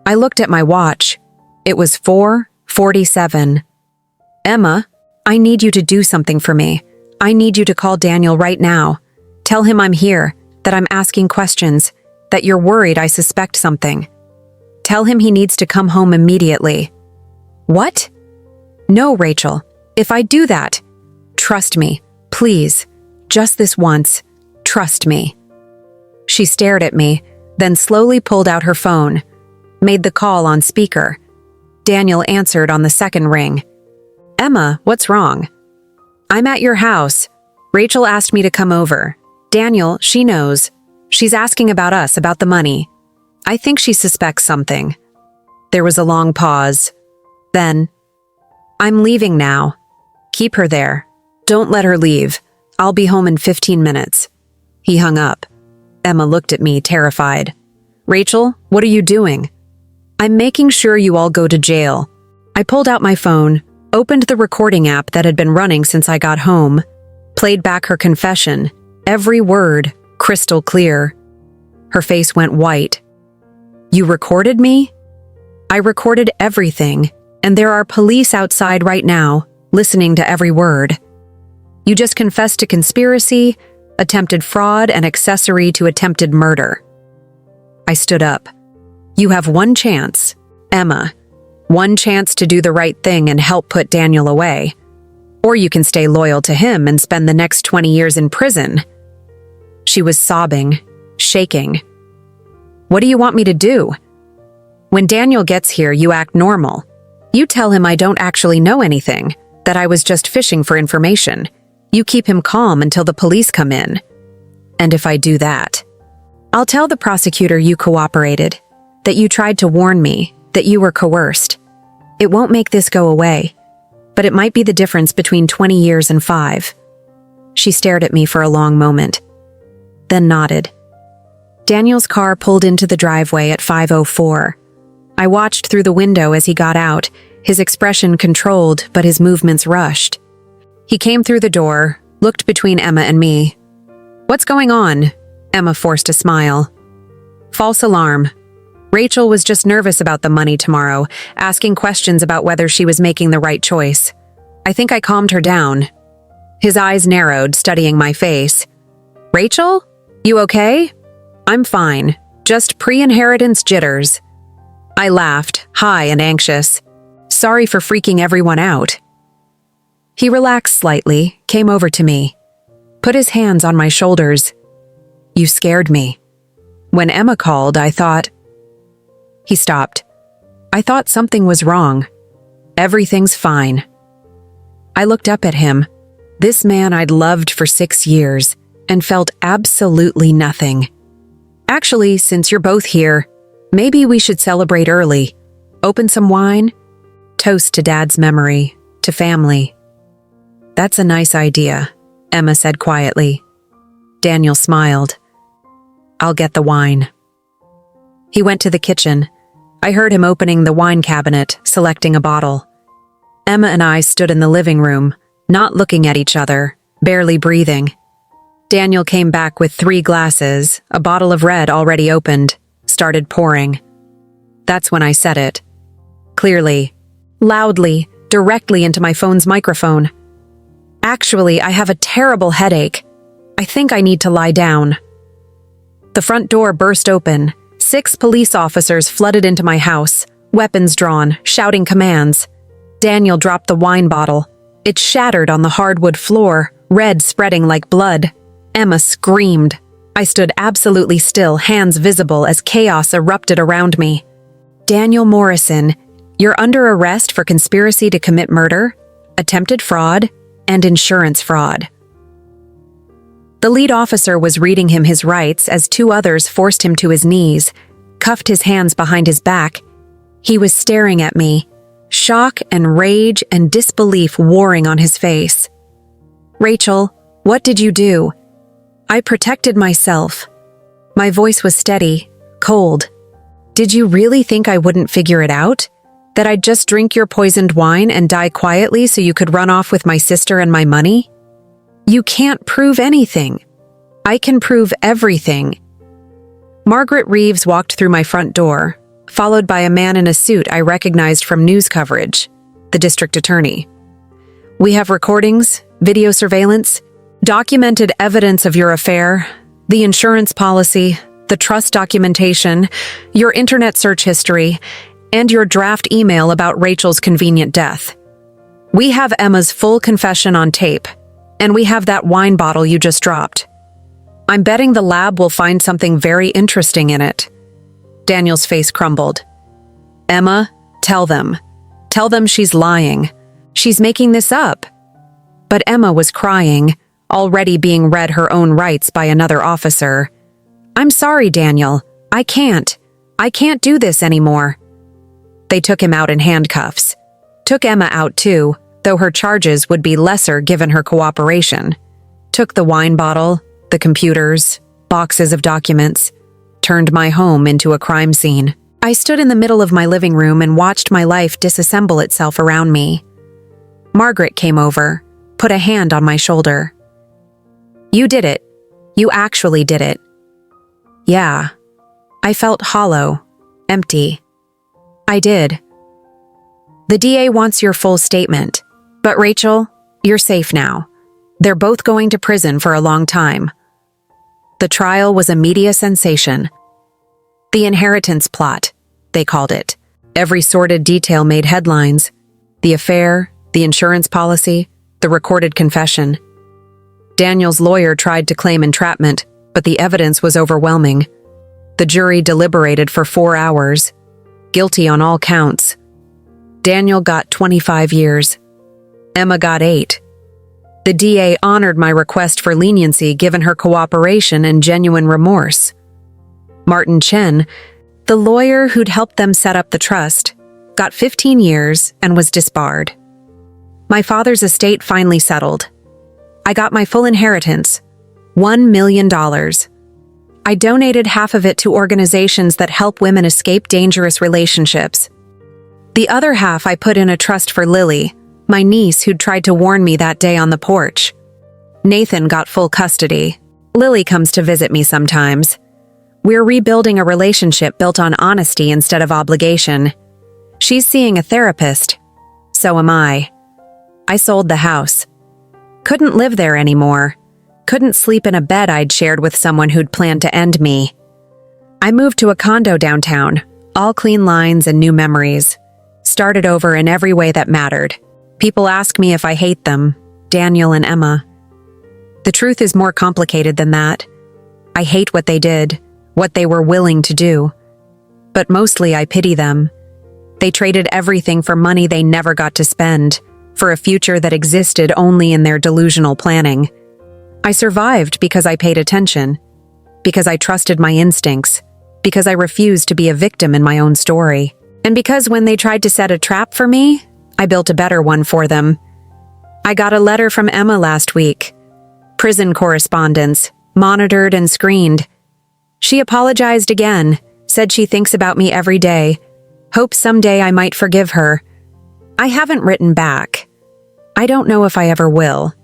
I looked at my watch. It was 4:47. Emma, I need you to do something for me. I need you to call Daniel right now. Tell him I'm here, that I'm asking questions, that you're worried I suspect something. Tell him he needs to come home immediately. What? No, Rachel. If I do that, trust me, please, just this once, trust me. She stared at me, then slowly pulled out her phone, made the call on speaker. Daniel answered on the second ring. Emma, what's wrong? I'm at your house. Rachel asked me to come over. Daniel, she knows. She's asking about us, about the money. I think she suspects something. There was a long pause. Then, I'm leaving now. Keep her there. Don't let her leave. I'll be home in 15 minutes. He hung up. Emma looked at me, terrified. Rachel, what are you doing? I'm making sure you all go to jail. I pulled out my phone, opened the recording app that had been running since I got home, played back her confession, every word, crystal clear. Her face went white. You recorded me? I recorded everything, and there are police outside right now, listening to every word. You just confessed to conspiracy, attempted fraud, and accessory to attempted murder. I stood up. You have one chance, Emma. One chance to do the right thing and help put Daniel away. Or you can stay loyal to him and spend the next 20 years in prison. She was sobbing, shaking. What do you want me to do? When Daniel gets here, you act normal. You tell him I don't actually know anything, that I was just fishing for information. You keep him calm until the police come in. And if I do that, I'll tell the prosecutor you cooperated, that you tried to warn me, that you were coerced. It won't make this go away, but it might be the difference between 20 years and 5. She stared at me for a long moment, then nodded. Daniel's car pulled into the driveway at 5:04. I watched through the window as he got out, his expression controlled, but his movements rushed. He came through the door, looked between Emma and me. What's going on? Emma forced a smile. False alarm. Rachel was just nervous about the money tomorrow, asking questions about whether she was making the right choice. I think I calmed her down. His eyes narrowed, studying my face. Rachel? You okay? I'm fine. Just pre-inheritance jitters. I laughed, high and anxious. Sorry for freaking everyone out. He relaxed slightly, came over to me, put his hands on my shoulders. You scared me. When Emma called, I thought... He stopped. I thought something was wrong. Everything's fine. I looked up at him, this man I'd loved for 6 years, and felt absolutely nothing. Actually, since you're both here, maybe we should celebrate early. Open some wine? Toast to Dad's memory, to family. That's a nice idea, Emma said quietly. Daniel smiled. I'll get the wine. He went to the kitchen. I heard him opening the wine cabinet, selecting a bottle. Emma and I stood in the living room, not looking at each other, barely breathing. Daniel came back with 3 glasses, a bottle of red already opened, started pouring. That's when I said it. Clearly, loudly, directly into my phone's microphone. Actually, I have a terrible headache. I think I need to lie down. The front door burst open. 6 police officers flooded into my house, weapons drawn, shouting commands. Daniel dropped the wine bottle. It shattered on the hardwood floor, red spreading like blood. Emma screamed. I stood absolutely still, hands visible as chaos erupted around me. Daniel Morrison, you're under arrest for conspiracy to commit murder, attempted fraud, and insurance fraud. The lead officer was reading him his rights as 2 others forced him to his knees, cuffed his hands behind his back. He was staring at me, shock and rage and disbelief warring on his face. Rachel, what did you do? I protected myself. My voice was steady, cold. Did you really think I wouldn't figure it out? That I'd just drink your poisoned wine and die quietly so you could run off with my sister and my money? You can't prove anything. I can prove everything. Margaret Reeves walked through my front door, followed by a man in a suit I recognized from news coverage, the district attorney. We have recordings, video surveillance, documented evidence of your affair, the insurance policy, the trust documentation, your internet search history, and your draft email about Rachel's convenient death. We have Emma's full confession on tape, and we have that wine bottle you just dropped. I'm betting the lab will find something very interesting in it. Daniel's face crumbled. Emma, tell them. Tell them she's lying. She's making this up. But Emma was crying, already being read her own rights by another officer. I'm sorry, Daniel. I can't do this anymore. They took him out in handcuffs. Took Emma out too, though her charges would be lesser given her cooperation. Took the wine bottle, the computers, boxes of documents, turned my home into a crime scene. I stood in the middle of my living room and watched my life disassemble itself around me. Margaret came over, put a hand on my shoulder. You did it. You actually did it. Yeah. I felt hollow, empty. I did. The DA wants your full statement. But Rachel, you're safe now. They're both going to prison for a long time. The trial was a media sensation. The inheritance plot, they called it. Every sordid detail made headlines. The affair, the insurance policy, the recorded confession. Daniel's lawyer tried to claim entrapment, but the evidence was overwhelming. The jury deliberated for 4 hours. Guilty on all counts. Daniel got 25 years. Emma got 8. The DA honored my request for leniency given her cooperation and genuine remorse. Martin Chen, the lawyer who'd helped them set up the trust, got 15 years and was disbarred. My father's estate finally settled. I got my full inheritance, $1 million. I donated half of it to organizations that help women escape dangerous relationships. The other half I put in a trust for Lily, my niece who'd tried to warn me that day on the porch. Nathan got full custody. Lily comes to visit me sometimes. We're rebuilding a relationship built on honesty instead of obligation. She's seeing a therapist. So am I. I sold the house. Couldn't live there anymore. Couldn't sleep in a bed I'd shared with someone who'd planned to end me. I moved to a condo downtown, all clean lines and new memories. Started over in every way that mattered. People ask me if I hate them, Daniel and Emma. The truth is more complicated than that. I hate what they did, what they were willing to do. But mostly I pity them. They traded everything for money they never got to spend, for a future that existed only in their delusional planning. I survived because I paid attention, because I trusted my instincts, because I refused to be a victim in my own story, and because when they tried to set a trap for me, I built a better one for them. I got a letter from Emma last week. Prison correspondence, monitored and screened. She apologized again, said she thinks about me every day, hopes someday I might forgive her. I haven't written back. I don't know if I ever will.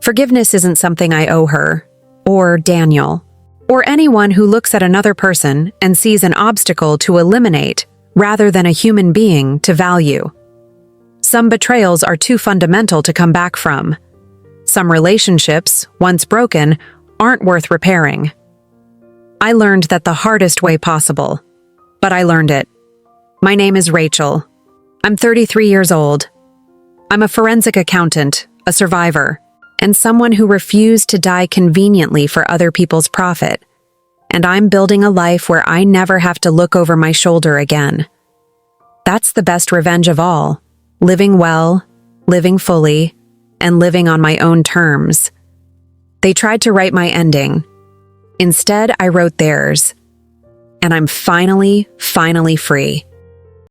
Forgiveness isn't something I owe her, or Daniel, or anyone who looks at another person and sees an obstacle to eliminate rather than a human being to value. Some betrayals are too fundamental to come back from. Some relationships, once broken, aren't worth repairing. I learned that the hardest way possible, but I learned it. My name is Rachel. I'm 33 years old. I'm a forensic accountant, a survivor, and someone who refused to die conveniently for other people's profit. And I'm building a life where I never have to look over my shoulder again. That's the best revenge of all. Living well, living fully, and living on my own terms. They tried to write my ending. Instead, I wrote theirs. And I'm finally free.